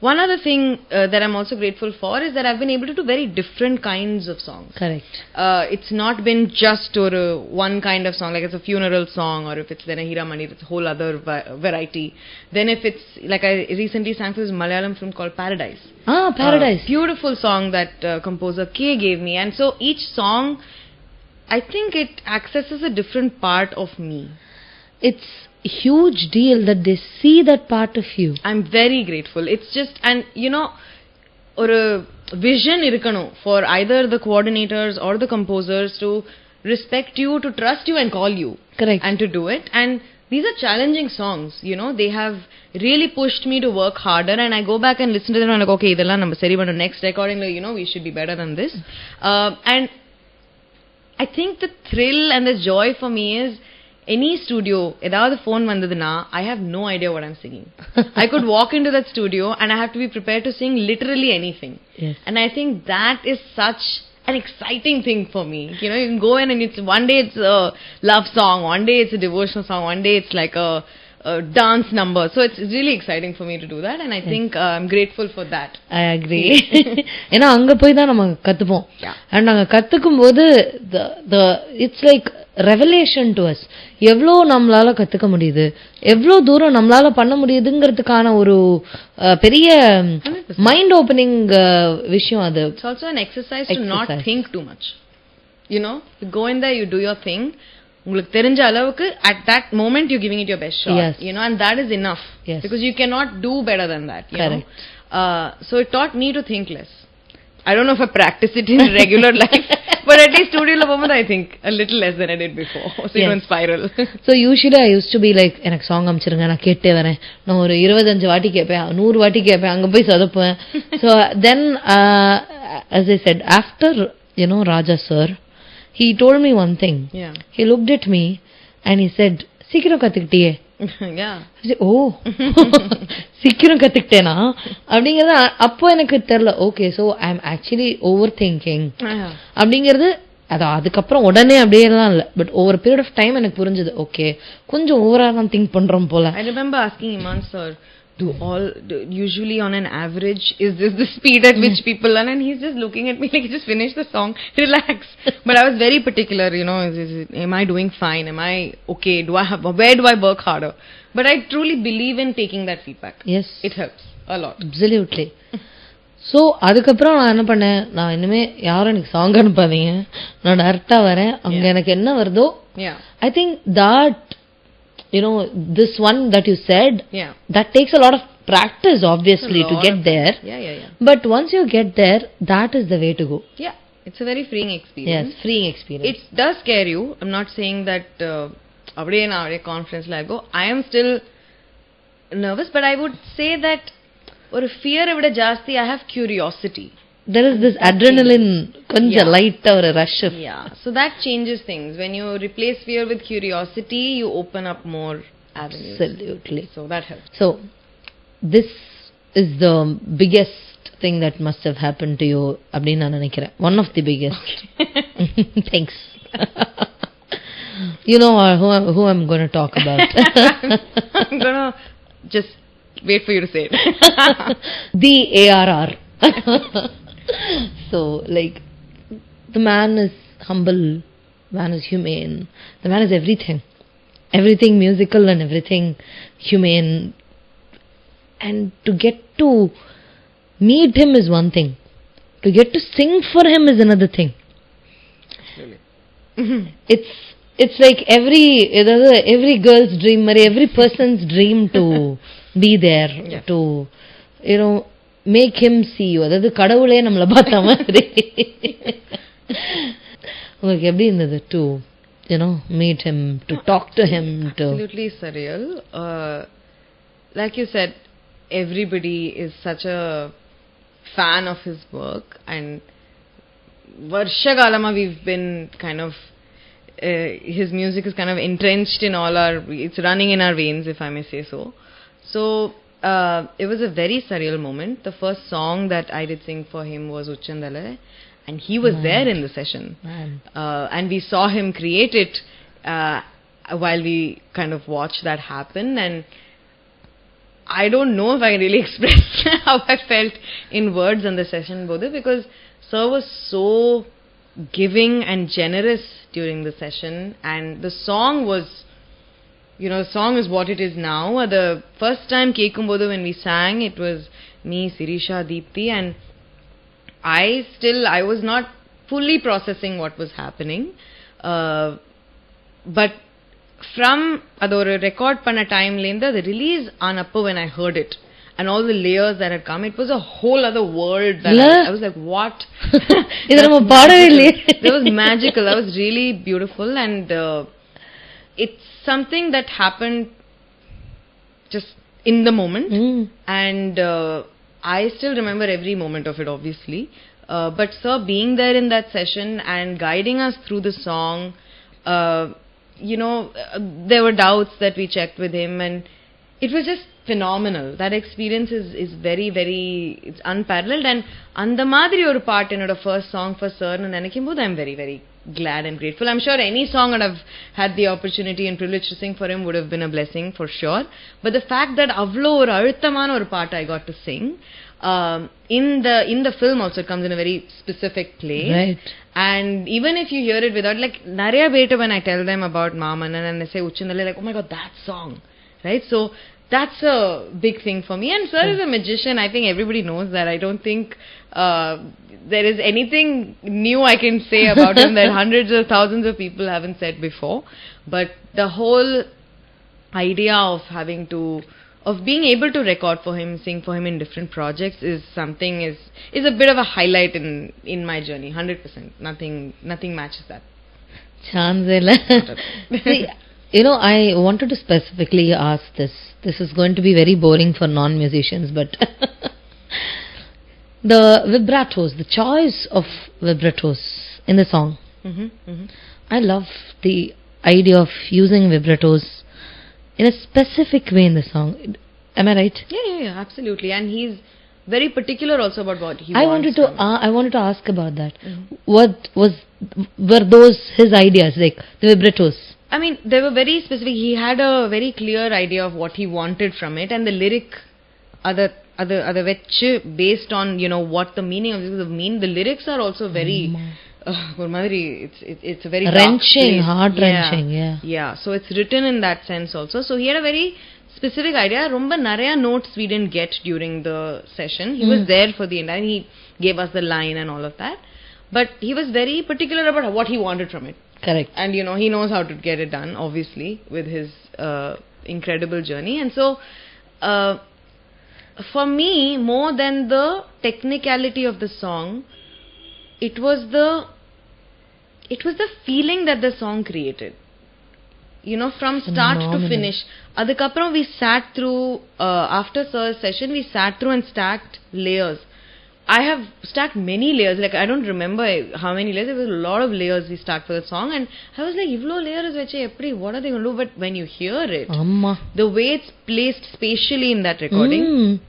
One other thing that I'm also grateful for is that I've been able to do very different kinds of songs. Correct. It's not been just one kind of song, like it's a funeral song, or if it's then a Hiramani, it's a whole other variety. Then if it's, like I recently sang for this Malayalam film called Paradise. Paradise. Beautiful song that composer K gave me. And so each song, I think it accesses a different part of me. It's huge deal that they see that part of you. I'm very grateful. It's just, and or a vision irukano for either the coordinators or the composers to respect you, to trust you and call you. Correct. And to do it. And these are challenging songs, they have really pushed me to work harder, and I go back and listen to them and I'm like, okay, idella namba seri pannu, next recording we should be better than this. And I think the thrill and the joy for me is, any studio, edavadhu phone vandaduna, I have no idea what I'm singing. I could walk into that studio and I have to be prepared to sing literally anything. Yes. And I think that is such an exciting thing for me. You can go in and it's one day it's a love song, one day it's a devotional song, one day it's like a dance number. So it's really exciting for me to do that, and I think I'm grateful for that. I agree. ஏன்னா அங்க போய் தான் நம்ம கத்துப்போம். And நாங்க கத்துக்கும் போது the it's like revelation to us. எவ்வளோ நம்மளால கத்துக்க முடியுது, எவ்வளோ தூரம் நம்மளால பண்ண முடியுதுங்கிறதுக்கான ஒரு பெரிய மைண்ட் ஓப்பனிங் விஷயம் அது. It's also an exercise to not think too much. You go in there, you do your thing. உங்களுக்கு தெரிஞ்ச அளவுக்கு at that moment you're giving it your best shot. Yes. And that is enough. Yes. Because you cannot do better than that. Correct. So it taught me to think less. I don't know if I practice it in regular life, but at least studio la pomod I think a little less than I did before. So you don't spiral. So usually I used to be like, எனக்கு song அம்ச்சிருங்க, நான் கேட்டே வரேன், நான் ஒரு 25 வாட்டி கேட்பேன், 100 வாட்டி கேட்பேன், அங்க போய் சொதப்பேன். So then as I said, after Raja sir, he told me one thing. Yeah. He looked at me and he said, சீக்கிரம் கத்துக்கிட்டியே. Yeah. ஓ சீக்கிரம் கத்துக்கிட்டேனா அப்படிங்கறது அப்போ எனக்கு தெரியல. Okay, so I am actually over thinking அப்படிங்கிறது. அதுக்கப்புறம் உடனே அப்படியே எல்லாம் இல்ல, but over period of time எனக்கு புரிஞ்சது. ஓகே, கொஞ்சம் ஓவரா தான் திங்க் பண்றோம் போல. I remember asking Imman sir, usually on an average, is this the speed at which people learn? And he's just looking at me like, just finish the song, relax. But I was very particular, am I doing fine? Am I okay? Where do I work harder? But I truly believe in taking that feedback. Yes. It helps a lot. Absolutely. So அதுக்கப்புறம் நான் என்ன பண்ணேன், நான் இனிமே யாரும் எனக்கு song அனுப்பாதீங்க, நான் டைரக்டா வரேன், அங்க எனக்கு என்ன வருதோ. ஐ think that this one that you said, that takes a lot of practice obviously to get there. But once you get there, that is the way to go. It's a very freeing experience. Yes, freeing experience. It does scare you. I'm not saying that avade na avade confidence la go. I am still nervous, but I would say that or fear evada jaasti I have curiosity. There is this adrenaline, konja light or a rush of. So that changes things. When you replace fear with curiosity, you open up more avenues. Absolutely. So that helps. So this is the biggest thing that must have happened to you, abdi na nenikiren. One of the biggest. Thanks. You know who I'm going to talk about. I'm going to just wait for you to say it. The ARR. So, like, the man is humble, man is humane, the man is everything musical and everything humane. And to get to meet him is one thing, to get to sing for him is another thing. Absolutely. It's like every girl's dream, or every person's dream to be there, to make him see you. அதாவது கடவுளே நம்மள பார்த்த மாதிரி. உங்களுக்கு எப்படி இருந்தது to meet him, to talk to him? Absolutely surreal. Like you said, everybody is such a fan of his work, and Varshagalama we've been kind of his music is kind of entrenched in all our, it's running in our veins, if I may say so. So it was a very surreal moment. The first song that I did sing for him was Uchchandale, and he was there in the session. And we saw him create it while we kind of watched that happen. And I don't know if I can really express how I felt in words on the session, Bodhi, because Sir was so giving and generous during the session, and the song was, you know, the song is what it is now. The first time Kekumbodu when we sang, it was me, Sirisha, Deepthi, and I was not fully processing what was happening. But from adoru record panna time lenda, the release anappo when I heard it, and all the layers that had come, it was a whole other world that I was like, what? That was magical. That was really beautiful, and it's something that happened just in the moment, and I still remember every moment of it, obviously. But Sir being there in that session and guiding us through the song, you know, there were doubts that we checked with him, and it was just phenomenal. That experience is very, very, it's unparalleled. And அந்த மாதிரி ஒரு part என்னோட first song for Sir னு நினைக்கும்போது I'm very, very glad and grateful. I'm sure any song that I've had the opportunity and privilege to sing for him would have been a blessing for sure. But the fact that avlo ஒரு அழுத்தமான ஒரு part I got to sing, in the film also it comes in a very specific place. Right. And even if you hear it without, like, Nariya Beta, when I tell them about Mamannan and they say Uchchandale, like, oh my god, that song, right? So that's a big thing for me. And Sir is a magician. I think everybody knows that. I don't think there is anything new I can say about him that hundreds or thousands of people haven't said before. But the whole idea of being able to record for him, sing for him in different projects is something, is a bit of a highlight in my journey. 100%. Nothing matches that. Chansela. See, you know, I wanted to specifically ask this. This is going to be very boring for non-musicians, but the vibratos, the choice of vibratos in the song. I love the idea of using vibratos in a specific way in the song. Am I right? Yeah, absolutely. And he's very particular also about what he I wants. I wanted to ask about that. Were those his ideas, like the vibratos? I mean, they were very specific. He had a very clear idea of what he wanted from it, and the lyric, other based on, you know, what the meaning of this would mean. The lyrics are also very, it's a very wrenching, heart wrenching. Yeah. So it's written in that sense also. So he had a very specific idea. Romba Naraya notes we didn't get during the session. He was there for the entire. He gave us the line and all of that, but he was very particular about what he wanted from it. Correct. And, you know, he knows how to get it done, obviously, with his incredible journey. And so, for me, more than the technicality of the song, it was the feeling that the song created. You know, from start to finish. Adukapram we sat through, after Sir's session, we sat through and stacked layers. I have stacked many layers, like I don't remember how many layers. There was a lot of layers we stacked for the song, and I was like, ivlo layers veche eppadi, what are they going to do? But when you hear it, the way it's placed spatially in that recording,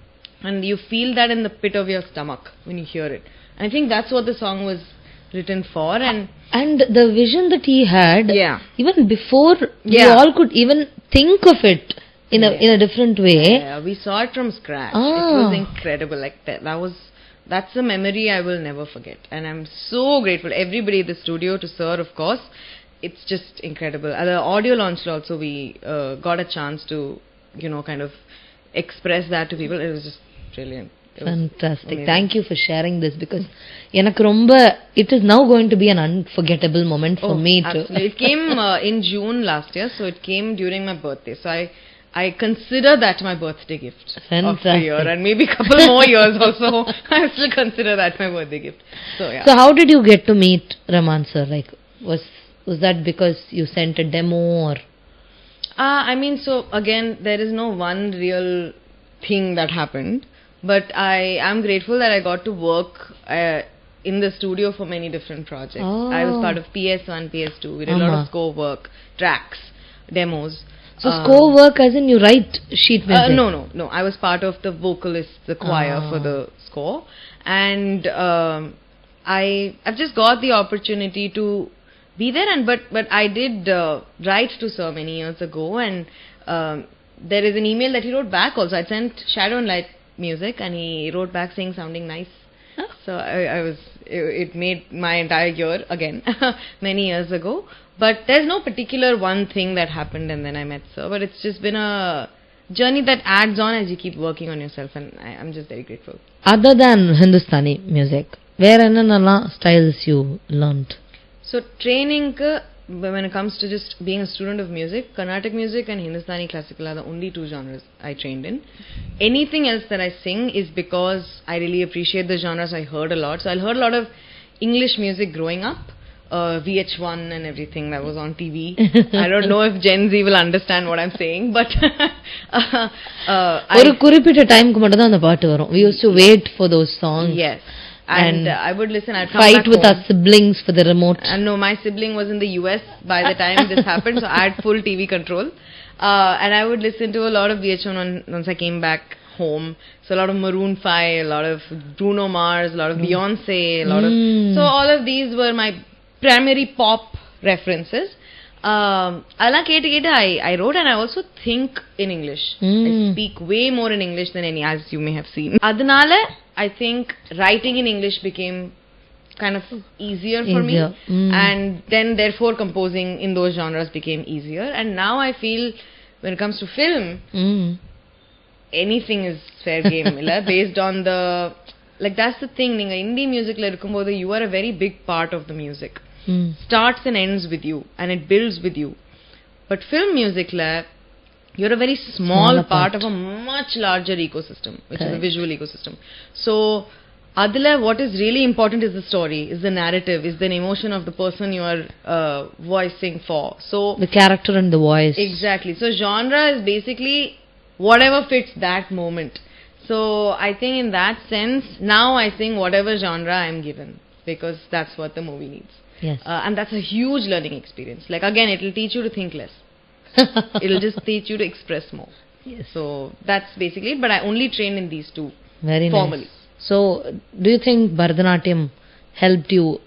and you feel that in the pit of your stomach when you hear it. And I think that's what the song was written for. And the vision that he had, even before we all could even think of it in a different way. Yeah, we saw it from scratch. It was incredible. Like that's a memory I will never forget, and I'm so grateful. Everybody in the studio, to Sir, of course. It's just incredible. At the audio launch also, we got a chance to, you know, kind of express that to people. It was just brilliant. Fantastic. Thank you for sharing this, because it is now going to be an unforgettable moment for me too. Absolutely. It came in June last year, so it came during my birthday. So I consider that my birthday gift of the year, and maybe a couple more years also. I still consider that my birthday gift. So yeah. So how did you get to meet Rahman sir? Like, was that because you sent a demo, or? I mean, so again, there is no one real thing that happened, but I am grateful that I got to work in the studio for many different projects. Oh. I was part of PS1, PS2. We did a lot of score work, tracks, demos. So score work as in you write sheet music? No. I was part of the vocalist, the choir for the score. And I've just got the opportunity to be there. And but I did write to Sir many years ago. And there is an email that he wrote back also. I sent Shadow and Light music and he wrote back saying sounding nice. So it made my entire year again many years ago. But there's no particular one thing that happened and then I met Sir. But it's just been a journey that adds on as you keep working on yourself, and I'm just very grateful. Other than Hindustani music, where enna styles you learned? So training, when it comes to just being a student of music, Carnatic music and Hindustani classical are the only two genres I trained in. Anything else that I sing is because I really appreciate the genre, so I heard a lot. So I heard a lot of English music growing up, VH1 and everything that was on TV. I don't know if Gen Z will understand what I'm saying, but ஒரு குறிப்பிட்ட டைம்க்கு மட்டும் தான் அந்த பாட்டு வரும். We used to wait for those songs. Yes. And I would listen. I'd come fight back with home. our siblings for the remote. And no, my sibling was in the US by the time this happened, so I had full TV control. And I would listen to a lot of VH1 once I came back home. So a lot of Maroon 5, a lot of Bruno Mars, a lot of Beyonce, a lot of... So all of these were my primary pop references. Alla keta I wrote, and I also think in English. I speak way more in English than any, as you may have seen. Adanale, I think writing in English became kind of easier for me, and then therefore composing in those genres became easier. And now I feel when it comes to film, anything is fair game, based on the, like, that's the thing, ninga indie music la irukumbodhu you are a very big part of the music. Starts and ends with you, and it builds with you. But film music la, you're a very small part of a much larger ecosystem, which is a visual ecosystem. So adila, what is really important is the story, is the narrative, is the emotion of the person you are voicing for. So the character and the voice. Exactly. So genre is basically whatever fits that moment. So I think in that sense, now I sing whatever genre I'm given, because that's what the movie needs. Yes. And that's a huge learning experience. Like, again, it'll teach you to think less. It'll just teach you to express more. Yes. So that's basically it. But I only train in these two. Very formally. Nice. So do you think Bharatanatyam helped you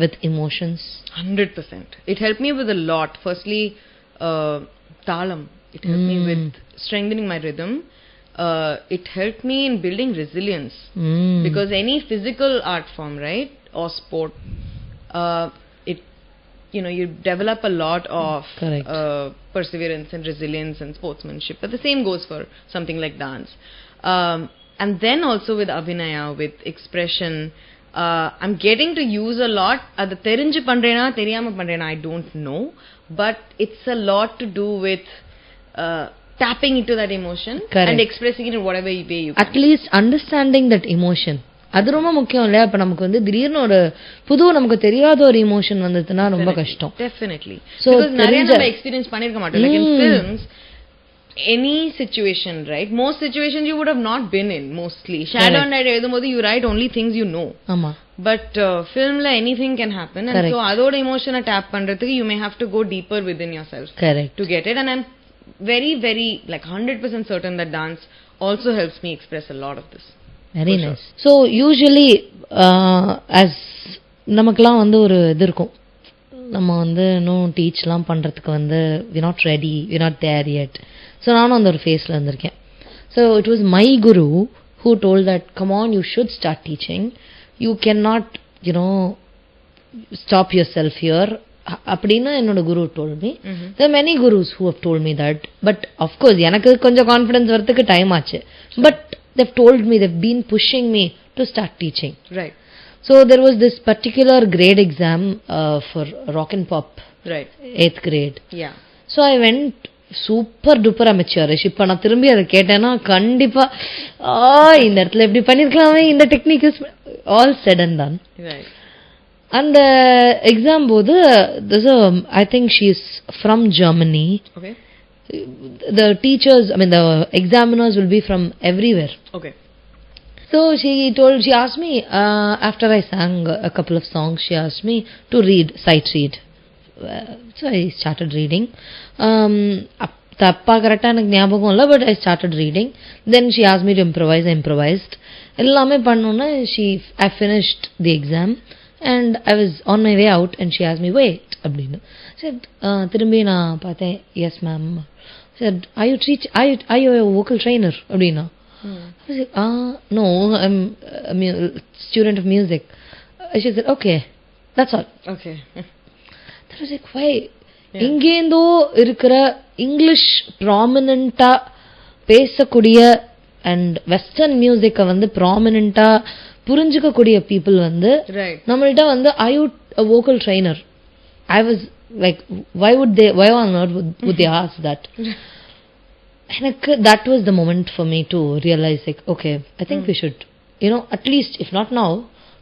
with emotions? 100%. It helped me with a lot. Firstly, talam. It helped me with strengthening my rhythm. It helped me in building resilience. Because any physical art form, right, or sport, you develop a lot of perseverance and resilience and sportsmanship. But the same goes for something like dance. And then also with abhinaya, with expression, I'm getting to use a lot. Adu therinju pandrena theriyama pandrena I don't know, but it's a lot to do with tapping into that emotion and expressing it in whatever way you can. At least understanding that emotion, அது ரொம்ப முக்கியம் இல்லையா? இப்ப நமக்கு வந்து திடீர்னு ஒரு புது நமக்கு தெரியாத ஒரு இமோஷன் வந்ததுன்னா ரொம்ப கஷ்டம். Definitely. Because நிறைய நம்ம எக்ஸ்பீரியன்ஸ் பண்ணிருக்க மாட்டோம். Like in films, any situation, right? Most situations you would have not been in, mostly. Shadow and Light எழுதும்போது you write only things you know. ஆமா. But filmல anything can happen, and so அதோட emotion tap பண்றதுக்கு you may have to go deeper within yourself to get it. And I'm very, very, like 100% certain that dance also helps me express a lot of this. Very nice. So usually as நமக்குலாம் வந்து ஒரு இது இருக்கும், நம்ம வந்து இன்னும் டீச்லாம் பண்ணுறதுக்கு வந்து we're not ready, we're not there yet. So நானும் அந்த ஒரு ஃபேஸில் இருந்திருக்கேன். So it was my guru who told that, come on, you should start teaching. You cannot, stop yourself here. அப்படின்னு என்னோட குரு told me. There are many gurus who have told me that. But of course எனக்கு கொஞ்சம் confidence வரதுக்கு time ஆச்சு. But they've told me, they've been pushing me to start teaching. Right. So there was this particular grade exam for rock and pop. Right. 8th grade. Yeah. So I went super duper amateurish. இப்ப நான் திரும்பி அதை கேட்டேன்னா கண்டிப்பா இந்த இடத்துல எப்படி பண்ணிருக்கலாமே, இந்த technique all said and done. Right. And exam போது I think she is from Germany. Okay. The teachers, the examiners will be from everywhere. Okay. So she asked me, after I sang a couple of songs, she asked me to sight read. So I started reading. தப்பா கரெக்டா எனக்கு ஞாபகம் இல்லை, but I started reading. Then she ask me to improvise. I improvised. எல்லாமே பண்ணோன்னா I finished the exam and I was on my way out and she ask me wait அப்படின்னு. சரி, திரும்பி நான் பார்த்தேன். Yes ma'am. said, are you a vocal trainer? Abdina. I was like, no, I'm a student of music. She said, okay, that's all. Okay. That was like, why? இங்கேந்தோ இருக்கிற English ப்ராமினண்டா பேசக்கூடிய and western மியூசிக்கை வந்து ப்ராமினண்டா புரிஞ்சுக்கக்கூடிய people வந்து நம்மள்ட்ட வந்து I would a vocal trainer. I was like, why on earth would they ask that? எனக்கு that was the moment for me to realize, like, okay, I think we should, at least if not now,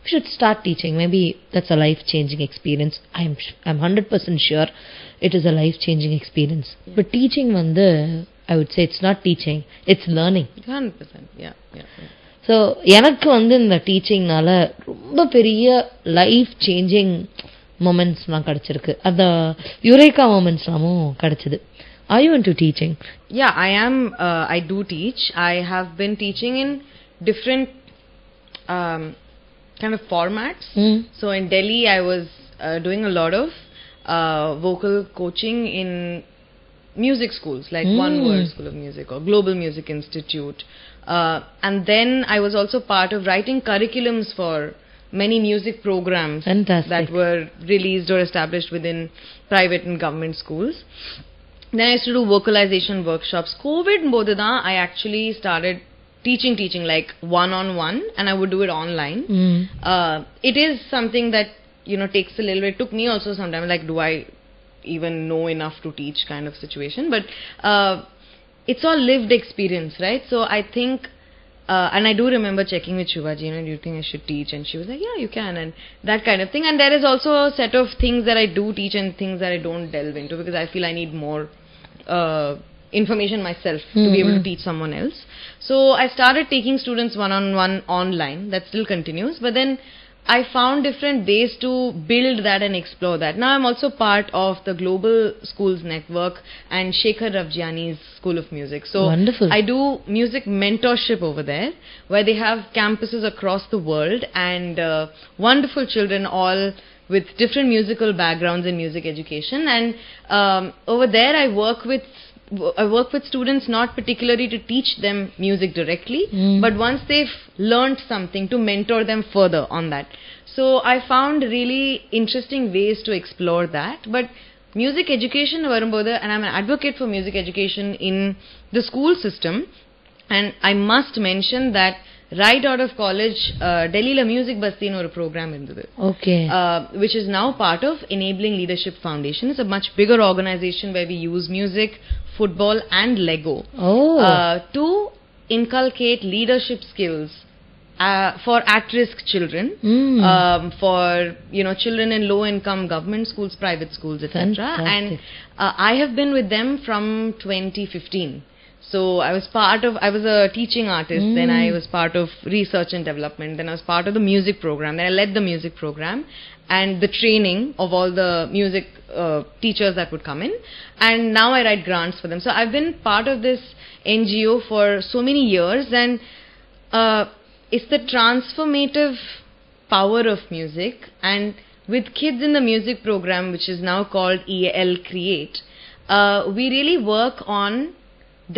we should start teaching. Maybe that's a life-changing experience. I'm 100% sure it is a life-changing experience. Yeah. But teaching வந்து, I would say it's not teaching, it's learning. 100%, yeah. So எனக்கு வந்து இந்த டீச்சிங்னால ரொம்ப பெரிய life changing மொமெண்ட்ஸ்லாம் கிடைச்சிருக்கு. அந்த eureka மொமெண்ட்ஸ்லாமும் கிடைச்சது. Are you into teaching? Yeah, I am. I do teach. I have been teaching in different kind of formats. So in Delhi, I was doing a lot of vocal coaching in music schools, like One World School of Music or Global Music Institute. And then I was also part of writing curriculums for many music programs. Fantastic. That were released or established within private and government schools. Then I used to do vocalization workshops. COVID bodha I actually started teaching like one-on-one, and I would do it online. It is something that takes a little bit. It took me also some time, like, do I even know enough to teach kind of situation? But it's all lived experience, right? So I think, and I do remember checking with Shivaji, do you think I should teach? And she was like, yeah, you can, and that kind of thing. And there is also a set of things that I do teach and things that I don't delve into, because I feel I need more information myself to be able to teach someone else. So I started taking students one-on-one online. That still continues, but then I found different ways to build that and explore that. Now I'm also part of the Global Schools Network and Shekhar Ravjiani's School of Music. So wonderful. I do music mentorship over there, where they have campuses across the world and wonderful children, all with different musical backgrounds in music education. And over there I work with students, not particularly to teach them music directly, but once they've learned something, to mentor them further on that. So I found really interesting ways to explore that. But music education varumbodhu, and I'm an advocate for music education in the school system, and I must mention that right out of college, Delhi la Music Basti nu oru program irundhudu. Okay. Which is now part of Enabling Leadership Foundation. It's a much bigger organization where we use music, football and Lego to inculcate leadership skills for at-risk children, for children in low-income government schools, private schools, etc. And I have been with them from 2015. So I was a teaching artist, then I was part of research and development, then I was part of the music program, then I led the music program and the training of all the music teachers that would come in, and now I write grants for them. So I've been part of this NGO for so many years, and it's the transformative power of music. And with kids in the music program, which is now called EL Create, we really work on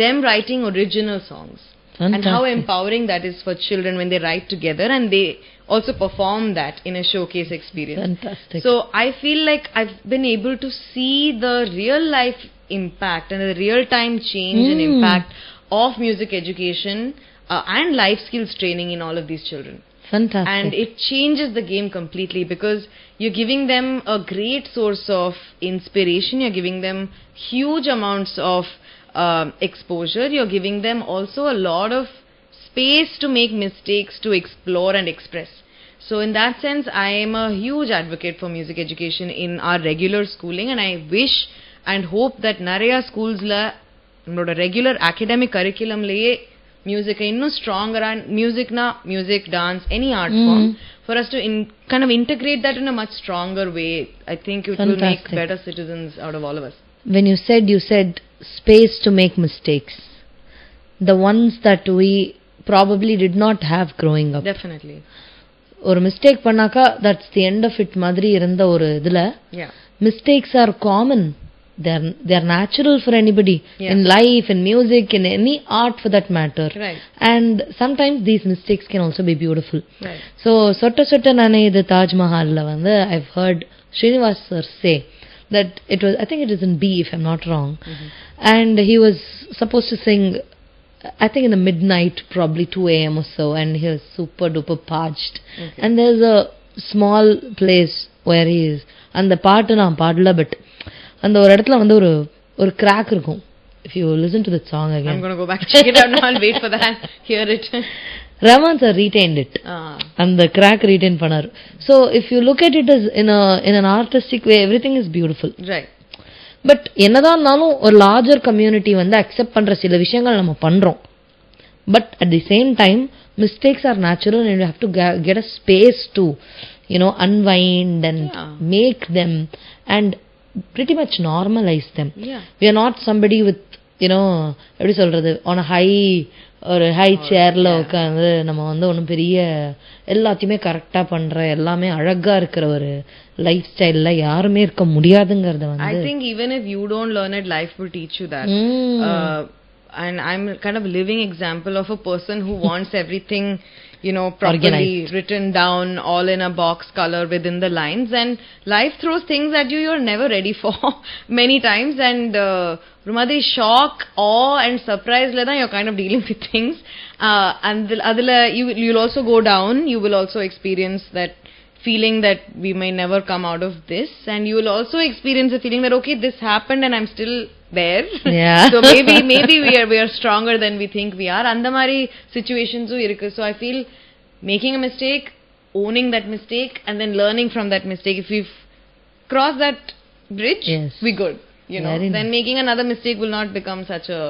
them writing original songs. Fantastic. And how empowering that is for children when they write together and they also perform that in a showcase experience. Fantastic. So I feel like I've been able to see the real life impact and the real time change and impact of music education and life skills training in all of these children. Fantastic. And it changes the game completely, because you're giving them a great source of inspiration, you're giving them huge amounts of exposure, you're giving them also a lot of space to make mistakes, to explore and express. So in that sense, I am a huge advocate for music education in our regular schooling, and I wish and hope that Naraya schools la நம்மளோட regular academic curriculum லயே music இன்னும் stronger and music, dance, any art form, for us to kind of integrate that in a much stronger way. I think it will make better citizens out of all of us. When you said space to make mistakes, the ones that we probably did not have growing up. Definitely. ஒரு mistake பண்ணாக்கா that's the end of it மாதிரி இருந்த ஒரு இதுல mistakes are common. They are natural for anybody, in life, in music, in any art for that matter. Right. And sometimes these mistakes can also be beautiful. Right. So sotta nane idu Taj Mahal la vandu I've heard Srinivas sir say that it was, I think it is in B if I'm not wrong, and he was supposed to sing, I think in the midnight, probably 2 a.m. or so, and he was super duper parched. And there's a small place where he is, and the பாட்டு நான் பாடல, but அந்த ஒரு இடத்துல வந்து ஒரு crack இருக்கும். If you listen to the song again, I'm going to go back check it out now and wait for that, hear it. Rahman sir retained it, and the crack retain பண்ணாரு. So if you look at it as in an artistic way, everything is beautiful. Right. But என்னதான் இருந்தாலும் ஒரு larger community வந்து accept பண்ற சில விஷயங்கள் நம்ம பண்றோம். But at the same time mistakes R natural and you have to get a space to unwind and make them and pretty much normalize them. We are not somebody with எப்படி சொல்றது on a ஒரு high சேர்ல உட்காந்து நம்ம வந்து ஒன்றும் பெரிய எல்லாத்தையுமே கரெக்டா பண்ற எல்லாமே அழகா இருக்கிற ஒரு லைஃப் ஸ்டைல்ல யாருமே இருக்க முடியாதுங்கிறத வந்து I think even if you don't learn it, life will teach you that. And I'm kind of living example of a person who wants everything properly organized, written down, all in a box color within the lines, and life throws things at you you're never ready for many times, and Rumadi shock, awe and surprise leda you're kind of dealing with things, and adula you'll also go down, you will also experience that feeling that we may never come out of this, and you will also experience the feeling that okay, this happened and I'm still there. So maybe we are stronger than we think we are. And the mari situations irukku. So I feel making a mistake, owning that mistake, and then learning from that mistake. If we've crossed that bridge, we good. Then making another mistake will not become such a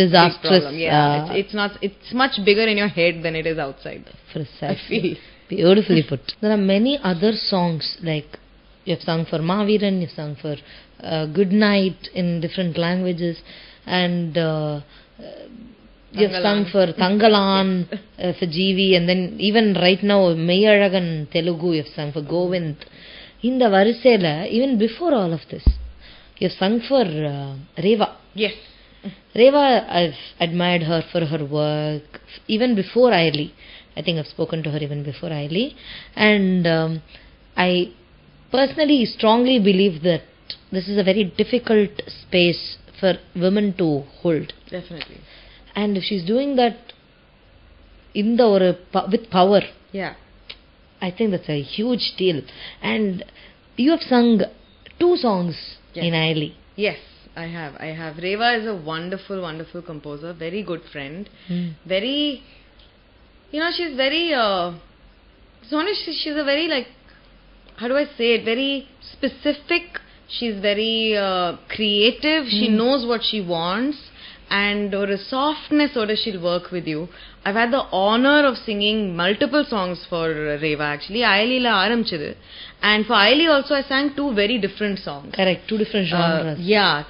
disastrous problem. It's not. It's much bigger in your head than it is outside. Precisely. I feel beautifully put. There are many other songs, like you have sung for Maviran, you have sung for Good Night in different languages, and you have sung for Tangalan, for GV, and then even right now Meyalagan Telugu you have sung for Govind. In the Varisela, even before all of this, you have sung for Reva. Yes. Reva, I've admired her for her work even before Aili. I think I've spoken to her even before Aili, and I personally strongly believe that this is a very difficult space for women to hold. Definitely. And if she's doing that with power, I think that's a huge deal. And you have sung 2 songs in Aili. Yes, I have. Reva is a wonderful, wonderful composer, very good friend, very, she's very, she's a very, like, how do I say it, very specific. She's very creative. She knows what she wants, and or a softness or she'll work with you. I've had the honor of singing multiple songs for Reva actually. Aili la aaramchadu, and for Aili also I sang 2 very different songs. Correct, 2 different genres.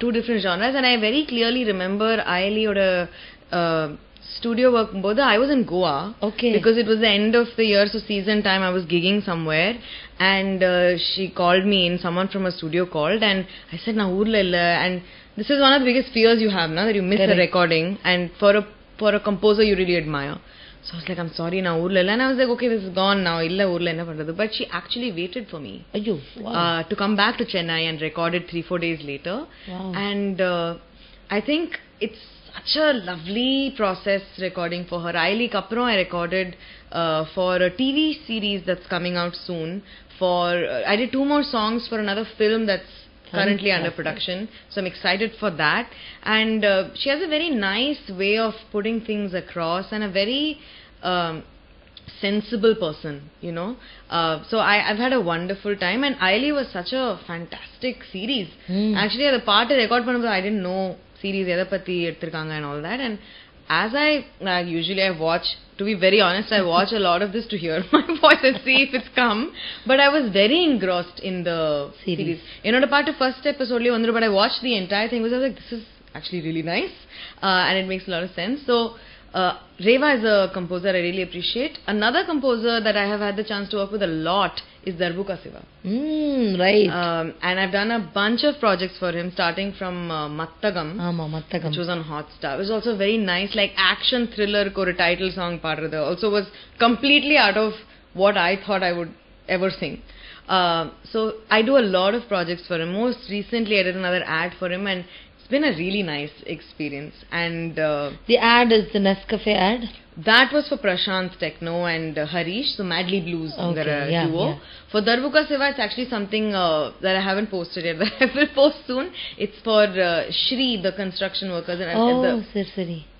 2 different genres, and I very clearly remember Aili oda studio work bodu I was in Goa, because it was the end of the year, so season time I was gigging somewhere, and she called me in, someone from a studio called, and I said na oorla illa, and this is one of the biggest fears you have now, that you miss a recording, and for a composer you really admire. So I was like, I'm sorry na oorla illa, and I was like, okay, this is gone now, illa oorla enna pandrathu, but she actually waited for me to come back to Chennai and recorded 3-4 days later. And I think it's such a lovely process recording for her. Aili Kapro I recorded for a TV series that's coming out soon. I did 2 more songs for another film that's currently under production, so I'm excited for that. And she has a very nice way of putting things across, and a very sensible person, so I've had a wonderful time. And Aili was such a fantastic series. Actually the part I record pannumbodhu I didn't know series edha patti eduthirukanga and all that, and as I usually I watch, to be very honest, I watch a lot of this to hear my voice and see if it's come. But I was very engrossed in the series. Part of first episode, but I watched the entire thing because I was like, this is actually really nice. And it makes a lot of sense. So, Reva is a composer I really appreciate. Another composer that I have had the chance to work with a lot is Darbuka Siva. Right. And I've done a bunch of projects for him, starting from Mattagam, Mattagam, which was on Hotstar. It was also very nice, like action thriller kore title song paadradhu. Also was completely out of what I thought I would ever sing. So I do a lot of projects for him. Most recently I did another ad for him, and been a really nice experience. And the ad is the Nescafe ad? That was for Prashant Techno and Harish, so Madly Blues, their duo. Yeah. For Darbuka Siva, it's actually something that I haven't posted yet, but I will post soon. It's for Shri, the construction workers.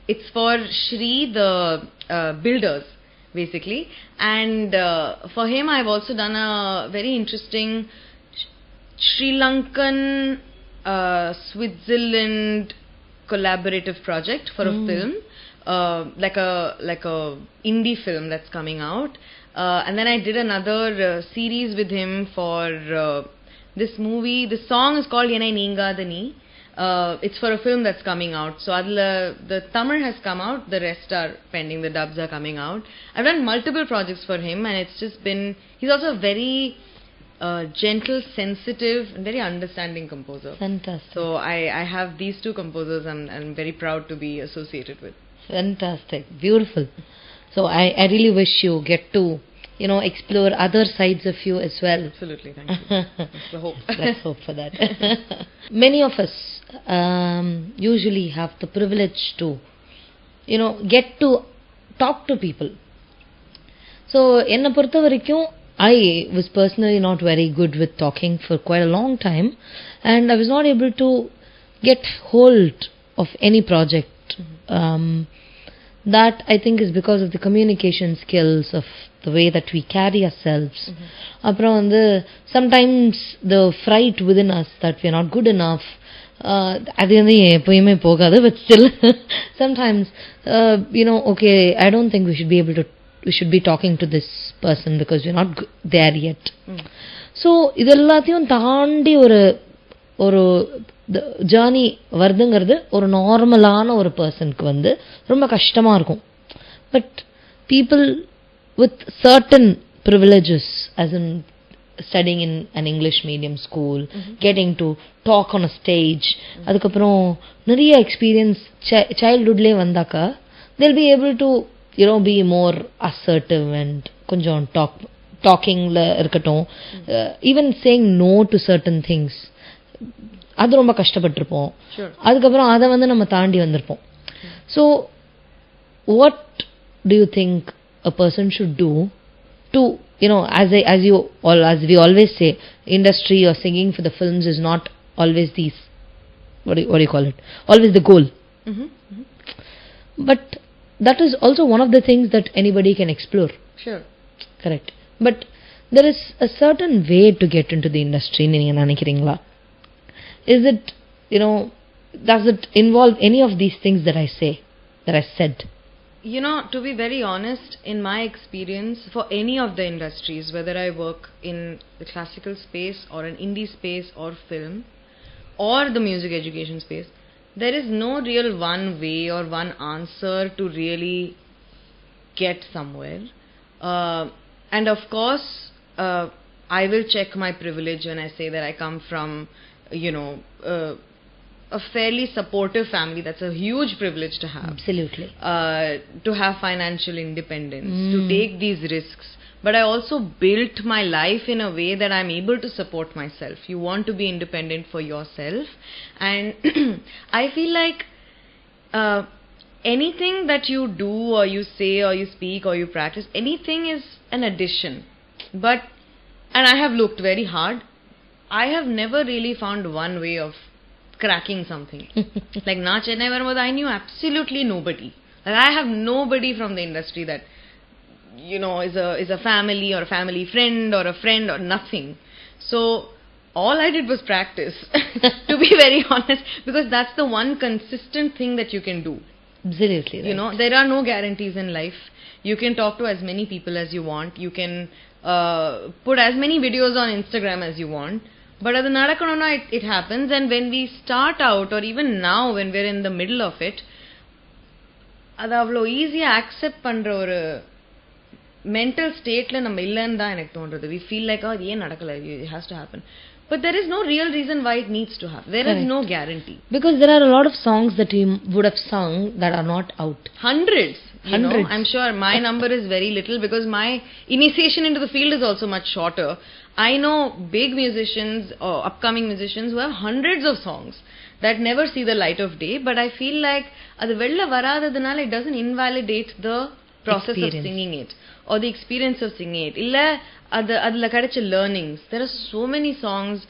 It's for Shri, the builders, basically. And for him, I've also done a very interesting Sri Lankan Switzerland collaborative project for a film, like a indie film that's coming out, and then I did another series with him for this movie. The song is called Yenai Neengadani. It's for a film that's coming out. So the Tamil has come out, the rest are pending, the dubs are coming out. I've done multiple projects for him, and it's just been, he's also a very gentle, sensitive, and very understanding composer. Fantastic. So I have these two composers I'm very proud to be associated with. Fantastic. Beautiful. So I really wish you get to, explore other sides of you as well. Absolutely. Thank you. That's the hope. Let's hope for that. Many of us usually have the privilege to, get to talk to people. So, enna portha varaikum, I was personally not very good with talking for quite a long time, and I was not able to get hold of any project. That I think is because of the communication skills, of the way that we carry ourselves. Sometimes the fright within us that we are not good enough, but still sometimes okay, I don't think we should be talking to this person because we're not there yet. So idellathiyum taandi oru journey varudungiradhu oru normalana oru person ku vandu romba kashtama irukum. But people with certain privileges, as in studying in an English medium school, getting to talk on a stage, adukaprom nariya experience childhood le vandaka, they'll be able to be more assertive and konjam talking la irkatum, even saying no to certain things. அது ரொம்ப கஷ்டப்பட்டிருப்போம். அதுக்கப்புறம் அதை நம்ம தாண்டி வந்திருப்போம். So what do you think a person should do to, as we always say, industry or singing for the films is not always these, what do you call it, always the goal. But that is also one of the things that anybody can explore. Sure. Correct. But there is a certain way to get into the industry. நீங்க நினைக்கிறீங்களா? Is it, does it involve any of these things that I said? To be very honest, in my experience, for any of the industries, whether I work in the classical space or an indie space or film or the music education space, there is no real one way or one answer to really get somewhere. And of course, I will check my privilege when I say that I come from a fairly supportive family. That's a huge privilege to have. Absolutely. To have financial independence, to take these risks. But I also built my life in a way that I'm able to support myself. You want to be independent for yourself. And I feel like anything that you do or you say or you speak or you practice, anything is an addition. And I have looked very hard. I have never really found one way of cracking something. Like na Chennai varumbodhu, I knew absolutely nobody. Like I have nobody from the industry that is a family or a family friend or a friend or nothing. So all I did was practice, to be very honest, because that's the one consistent thing that you can do. Absolutely right. You know, there are no guarantees in life. You can talk to as many people as you want. You can put as many videos on Instagram as you want. But adu nadakanona it happens. And when we start out, or even now when we're in the middle of it, adu avlo easy accept pandra oru mental state la நம்ம இல்லன்னு தான் எனக்கு தோன்றது. We feel like, oh, இது ஏன் நடக்கல, it has to happen. But there is no real reason why it needs to happen. There is no guarantee. Because there are a lot of songs that you would have sung that are not out. Hundreds. You know, I'm sure my number is very little because my initiation into the field is also much shorter. I know big musicians or upcoming musicians who have hundreds of songs that never see the light of day, but I feel like adu vella varadadunala it doesn't invalidate the process of singing it or the experience of singing it. Illa adla kadacha learnings. There are so many songs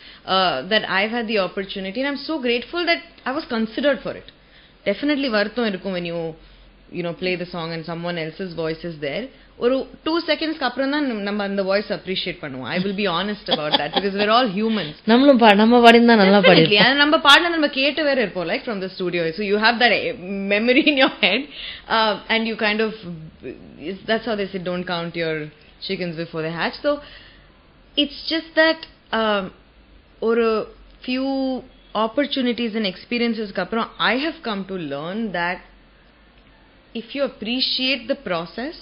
that I've had the opportunity, and I'm so grateful that I was considered for it. Definitely vartham irukum when you know, play the song and someone else's voice is there. Oru 2 seconds ku appuram dhan நம்ம அந்த voice appreciate பண்ணுவோம். I will be honest about that because we're all humans. நம்ம பாடினா நல்லா பாடிருப்போம். And நம்ம பாடினா நம்ம கேட்டு வேற இருப்போம், like from the studio. So you have that memory in your head, and you kind of, that's how they say, don't count your chickens before they hatch. So it's just that ஒரு few opportunities and experiences ku appuram I have come to learn that if you appreciate the process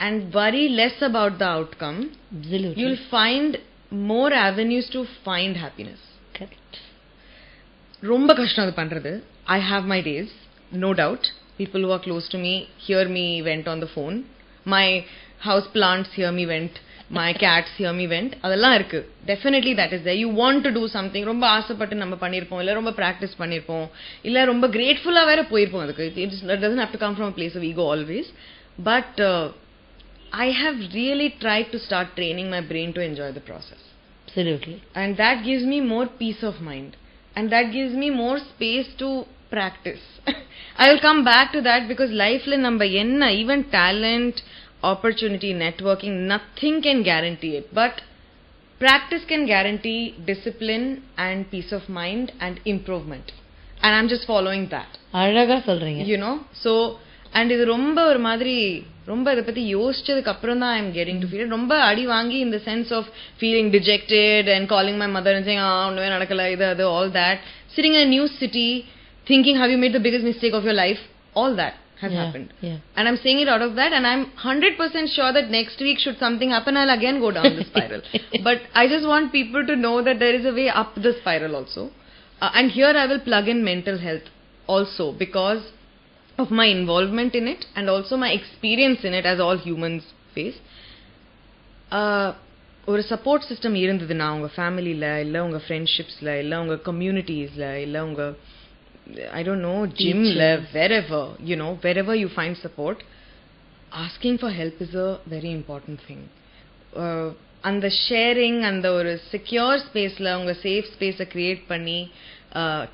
and worry less about the outcome, absolutely, you'll find more avenues to find happiness. Correct. Romba kashtam adu pandrathu. I have my days, no doubt. People who are close to me hear me vent on the phone. My house plants hear me vent. My cats hear me vent. Adella irukku. Definitely that is there. You want to do something. Romba aasapattu நம்ம பண்ணிருப்போம், இல்ல ரொம்ப practice பண்ணிருப்போம், இல்ல ரொம்ப grateful வேற போயிருப்போம் அதுக்கு. It doesn't have to come from a place of ego always. But I have really tried to start training my brain to enjoy the process. Absolutely. And that gives me more peace of mind. And that gives me more space to practice. I will come back to that because life la namba enna, even talent, opportunity, networking, nothing can guarantee it. But practice can guarantee discipline and peace of mind and improvement. And I'm just following that. அழகா சொல்றீங்க. You know, so, and இது ரொம்ப ஒரு மாதிரி ரொம்ப இத பத்தி யோசிச்சதுக்கு அப்புறம் தான் I'm getting to feel it. ரொம்ப அடி வாங்கி in the sense of feeling dejected and calling my mother and saying ஒண்ணுமே நடக்கல இது அது all that, sitting in a new city thinking have you made the biggest mistake of your life, all that has happened. And I'm saying it out of that, and I'm 100% sure that next week should something happen I'll again go down the spiral. But I just want people to know that there is a way up the spiral also. And here I will plug in mental health also because of my involvement in it and also my experience in it as all humans face. ஒரு support system இருந்ததுன்னா உங்க ஃபேமிலில இல்ல உங்க ஃப்ரெண்ட்ஷிப்ஸ்ல இல்ல உங்க கம்யூனிட்டிஸ்ல இல்ல உங்க I don't know, gym, wherever, you know, wherever you find support, asking for help is a very important thing. And the sharing and the ஒரு secure space la unga safe space create பண்ணி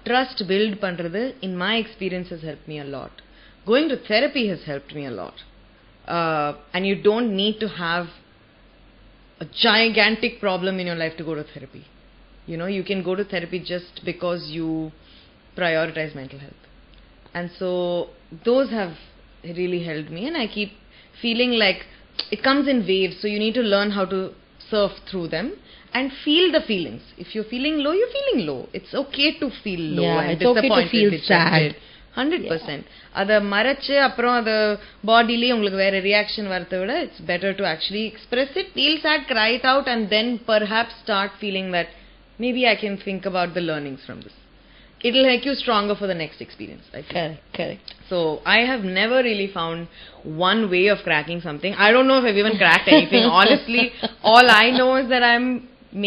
trust build பண்றது in my experience has helped me a lot. Going to therapy has helped me a lot. And you don't need to have a gigantic problem in your life to go to therapy. You know, you can go to therapy just because you prioritize mental health. And so those have really helped me, and I keep feeling like it comes in waves, so you need to learn how to surf through them and feel the feelings. If you're feeling low, you're feeling low. It's okay to feel low and it's disappointed, okay to feel sad. 100%. அத மறைச்சு அப்புறம் அது பாடியிலே உங்களுக்கு வேற reaction வரதை விட it's better to actually express it, feel sad, cry it out, and then perhaps start feeling that maybe I can think about the learnings from this. It'll make you stronger for the next experience, I feel. Correct. So I have never really found one way of cracking something. I don't know if I've even cracked anything. Honestly, all I know is that I'm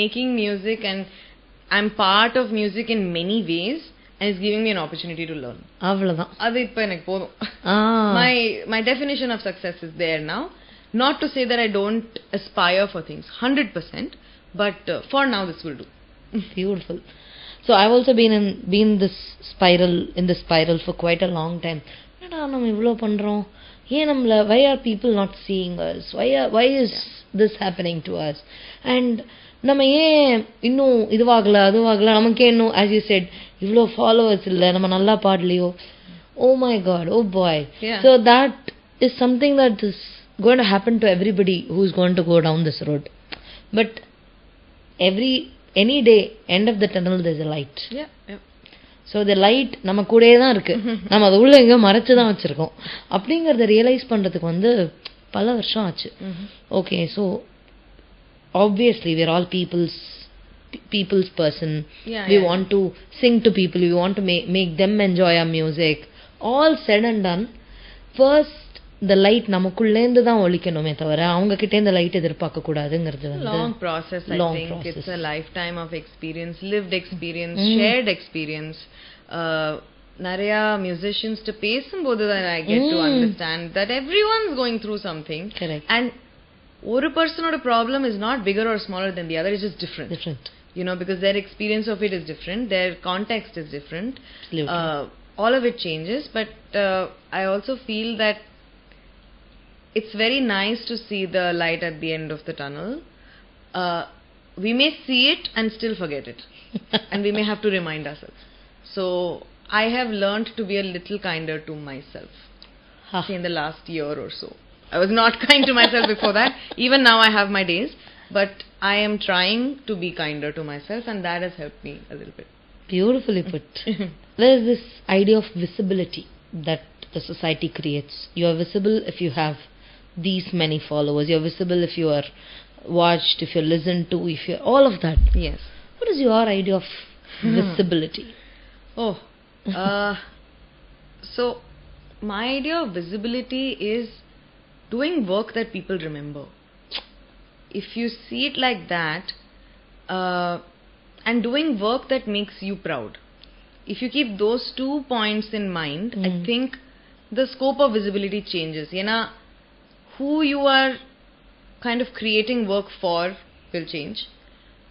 making music and I'm part of music in many ways, and it's giving me an opportunity to learn. அவ்வளவுதான். அது இப்ப எனக்கு போதும். My definition of success is there now. Not to say that I don't aspire for things 100%, but for now this will do. Beautiful. So I've also been in this spiral for quite a long time. என்னடா நம்ம இவ்ளோ பண்றோம், ஏன் நம்மள, why are people not seeing us, why is this happening to us, and நம்ம ஏன் இன்னும் இதுவாகல அதுவாகல, நமக்கு இன்னும் as you said இவ்ளோ followers இல்ல, நம்ம நல்லா பாடலையோ, Oh my God, oh boy. Yeah. So that is something that is going to happen to everybody who's going to go down this road. But any day, end of the tunnel, there's a light. Yeah, yeah. So the light நம்ம கூடயே தான் இருக்கு, நம்ம அதை உள்ள எங்கேயோ மறைச்சு தான் வச்சிருக்கோம் அப்படிங்கிறத ரியலைஸ் பண்றதுக்கு வந்து பல வருஷம் ஆச்சு. Okay, so obviously we are all people's person. We want to sing to people, we want to make them enjoy our music. All said and done, first the light நமக்குள்ளேந்து தான் ஒலிக்கணுமே தவிர அவங்க கிட்டே இந்த லைட் எதிர்பார்க்க கூடாதுங்கிறது வந்து long process. I think it's a lifetime of experience, lived experience, shared experience. நிறைய musicians to பேசும்போது that I get to understand that everyone's going through something. Correct. And ஒரு personோட problem is not bigger or smaller than the other, it's just different. You know, because their experience of it is different, their context is different. All of it changes, but I also feel that it's very nice to see the light at the end of the tunnel. We may see it and still forget it. And we may have to remind ourselves. So, I have learned to be a little kinder to myself in the last year or so. I was not kind to myself before that. Even now I have my days. But I am trying to be kinder to myself, and that has helped me a little bit. Beautifully put. There is this idea of visibility that the society creates. You are visible if you have these many followers. You are visible if you are watched, if you are listened to, if you are all of that. Yes. What is your idea of visibility? Oh, so my idea of visibility is doing work that people remember. If you see it like that, and doing work that makes you proud. If you keep those 2 points in mind, I think the scope of visibility changes. You know, who you are kind of creating work for will change,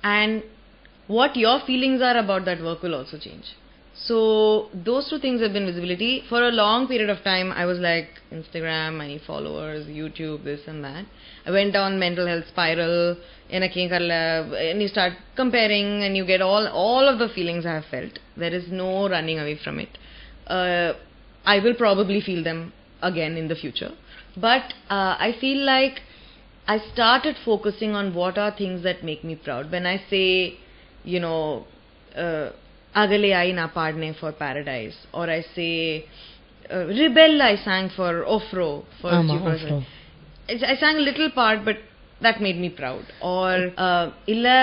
and what your feelings are about that work will also change. So those 2 things have been visibility. For a long period of time, I was like, Instagram, many followers, YouTube, this and that. I went down mental health spiral, and you start comparing, and you get all of the feelings I have felt. There is no running away from it. I will probably feel them again in the future. But I feel like I started focusing on what are things that make me proud. When I say, you know, Agale Ai Na Padne for Paradise, or I say Rebel I sang for Ofro for Ofro. I sang a little part, but that made me proud. Or illa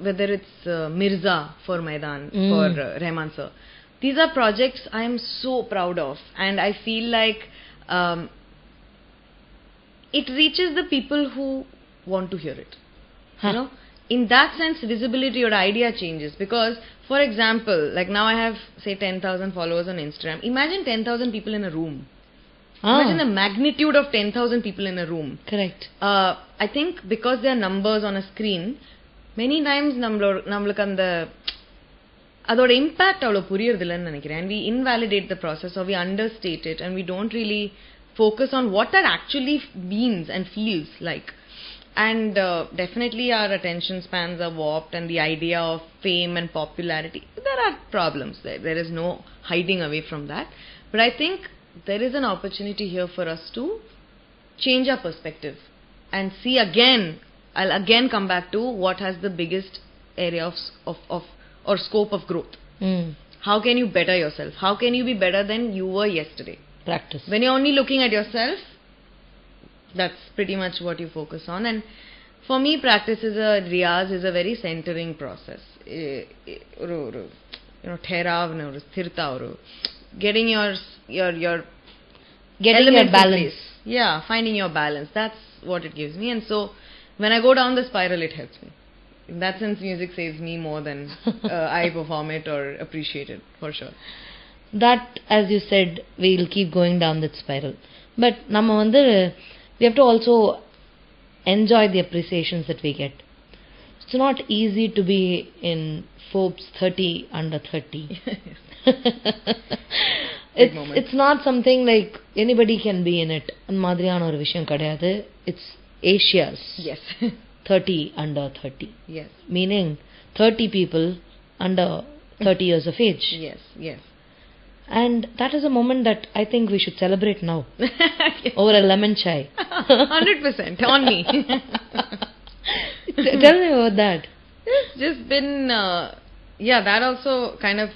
whether it's Mirza for Maidan for Rahman sir. These are projects I am so proud of, and I feel like it reaches the people who want to hear it. You know, in that sense, visibility or idea changes. Because, for example, like now I have say 10,000 followers on Instagram. Imagine 10,000 people in a room. Imagine the magnitude of 10,000 people in a room. Correct. I think because they are numbers on a screen, many times நம்மளுக்கு அந்த அதோட impact அவ்வளோ புரியறதில்லைன்னு நினைக்கிறேன். And we invalidate the process, or we understate it, and we don't really focus on what that actually means and feels like. And definitely our attention spans are warped, and the idea of fame and popularity, there are problems there. There is no hiding away from that. But I think there is an opportunity here for us to change our perspective and see again. I'll again come back to what has the biggest area of or scope of growth. How can you better yourself? How can you be better than you were yesterday? Practice. When you're only looking at yourself, that's pretty much what you focus on. And for me, practice is riyaz is a very centering process. You know, therav na oru sthirta oru getting your getting your balance. Yeah, finding your balance. That's what it gives me. And so when I go down the spiral, it helps me. In that sense, music saves me more than I perform it or appreciate it, for sure. That, as you said, we'll keep going down that spiral. But நம்ம வந்து we have to also enjoy the appreciations that we get. It's not easy to be in Forbes 30 under 30. It's not something like anybody can be in it. அந்த மாதிரியான ஒரு விஷயம் கிடையாது. It's Asia's. Yes. 30 under 30. Yes. Meaning 30 people under 30 years of age. Yes, yes. And that is a moment that I think we should celebrate now. Over a lemon chai. 100% on me. Tell me about that. It's just been, that also kind of,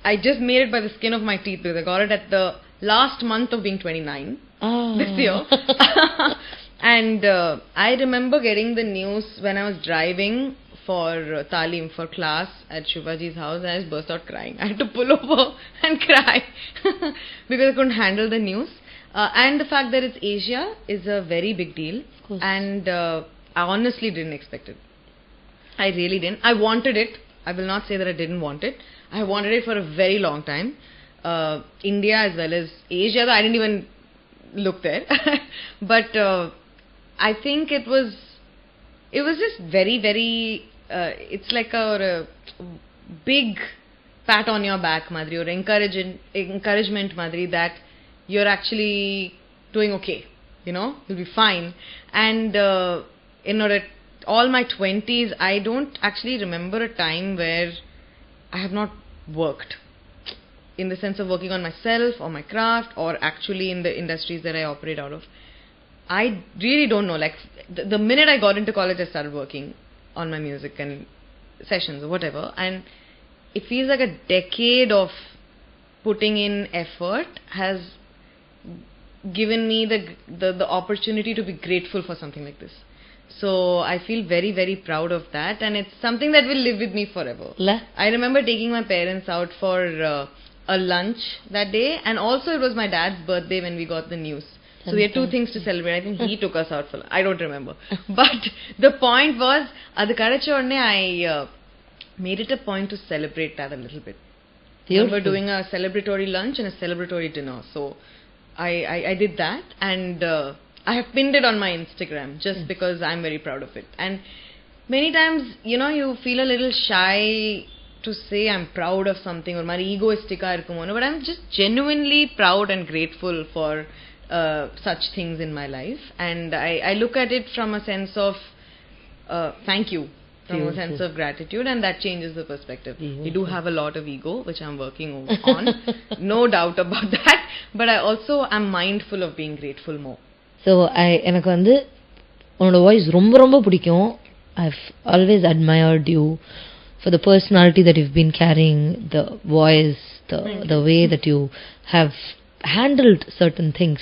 I just made it by the skin of my teeth because I got it at the last month of being 29 this year. And I remember getting the news when I was driving for Talim, for class at Shivaji's house, and I just burst out crying. I had to pull over and cry because I couldn't handle the news. And the fact that it's Asia is a very big deal. And I honestly didn't expect it. I really didn't. I wanted it. I will not say that I didn't want it. I wanted it for a very long time. India as well as Asia, I didn't even look there. But I think it was just very, very, it's like a big pat on your back, Madri, or encouragement, Madri, that you're actually doing okay. You'll be fine. And, all my 20s, I don't actually remember a time where I have not worked. In the sense of working on myself or my craft or actually in the industries that I operate out of. I really don't know. Like, the minute I got into college, I started working on my music and sessions or whatever. And it feels like a decade of putting in effort has given me the opportunity to be grateful for something like this. So I feel very, very proud of that, and it's something that will live with me forever. I remember taking my parents out for a lunch that day, and also it was my dad's birthday when we got the news. So we had two things to celebrate. I think he took us out for, I don't remember. But the point was, adu kadachodne I made it a point to celebrate that a little bit. We were doing a celebratory lunch and a celebratory dinner. So I did that, and I have pinned it on my Instagram just because I'm very proud of it. And many times, you feel a little shy to say I'm proud of something or my egoistic irkumono, but I'm just genuinely proud and grateful for such things in my life. And I look at it from a sense of thank you, from a sense of gratitude, and that changes the perspective. We do have a lot of ego, which I'm working on, no doubt about that, but I also am mindful of being grateful more. So எனக்கு வந்து உன்னோட voice ரொம்ப ரொம்ப பிடிக்கும். I've always admired you for the personality that you've been carrying, the voice, the way that you have handled certain things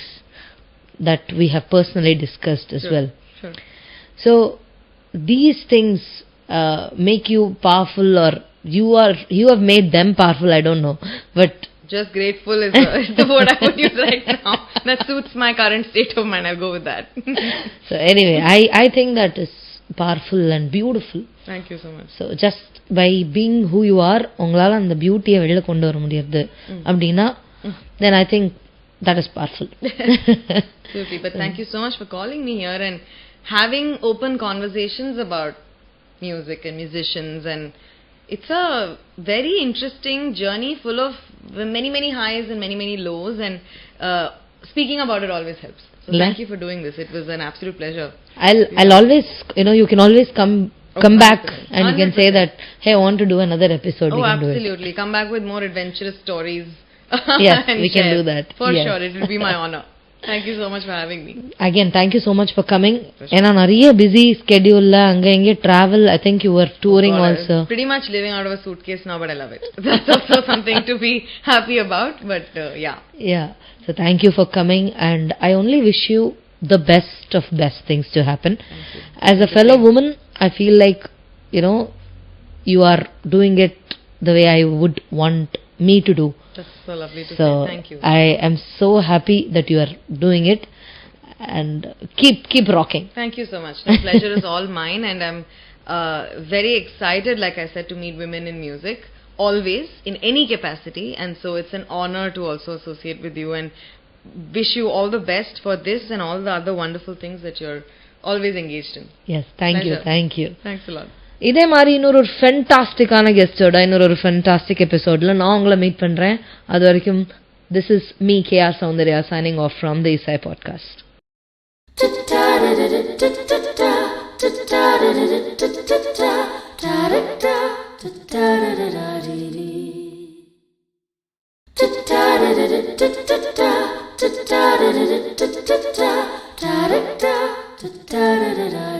that we have personally discussed as well. Sure. So these things make you powerful, or you have made them powerful, I don't know, but just grateful is the word I would use right now. That suits my current state of mind. I'll go with that. So anyway, I think that is powerful and beautiful. Thank you so much. So just by being who you are, உங்களால அந்த பியூட்டியை வெளியில கொண்டு வர முடியாது அப்படின்னா, then I think that is powerful. Absolutely. But thank you so much for calling me here and having open conversations about music and musicians, and it's a very interesting journey full of many, many highs and many, many lows, and speaking about it always helps. So thank you for doing this. It was an absolute pleasure. I'll always, you can always come back and 100%. You can say that, hey, I want to do another episode. Oh, absolutely. Come back with more adventurous stories. Yes, we can do that. For sure, it will be my honor. Thank you so much for having me. Again, thank you so much for coming. ஏன்னா நிறைய busy schedule அங்க இங்க travel. I think you were touring also. Pretty much living out of a suitcase now, but I love it. That's also something to be happy about. But yeah. Yeah. So thank you for coming, and I only wish you the best of best things to happen. As a fellow woman, I feel like you are doing it the way I would want me to do. That's so lovely to say. Thank you. I am so happy that you are doing it, and keep rocking. Thank you so much. The pleasure is all mine, and I'm very excited, like I said, to meet women in music, always, in any capacity, and so it's an honor to also associate with you, and wish you all the best for this and all the other wonderful things that you're always engaged in. Yes, thank you. Thanks a lot. இதே மாதிரி இன்னொரு ஃபென்டாஸ்டிக்கான கெஸ்டோட இன்னொரு fantastic எபிசோட்ல நான் உங்களை meet பண்றேன். அது வரைக்கும் this is me, R Soundarya, signing off from the Isai Podcast. da da da da da da da da da da da da da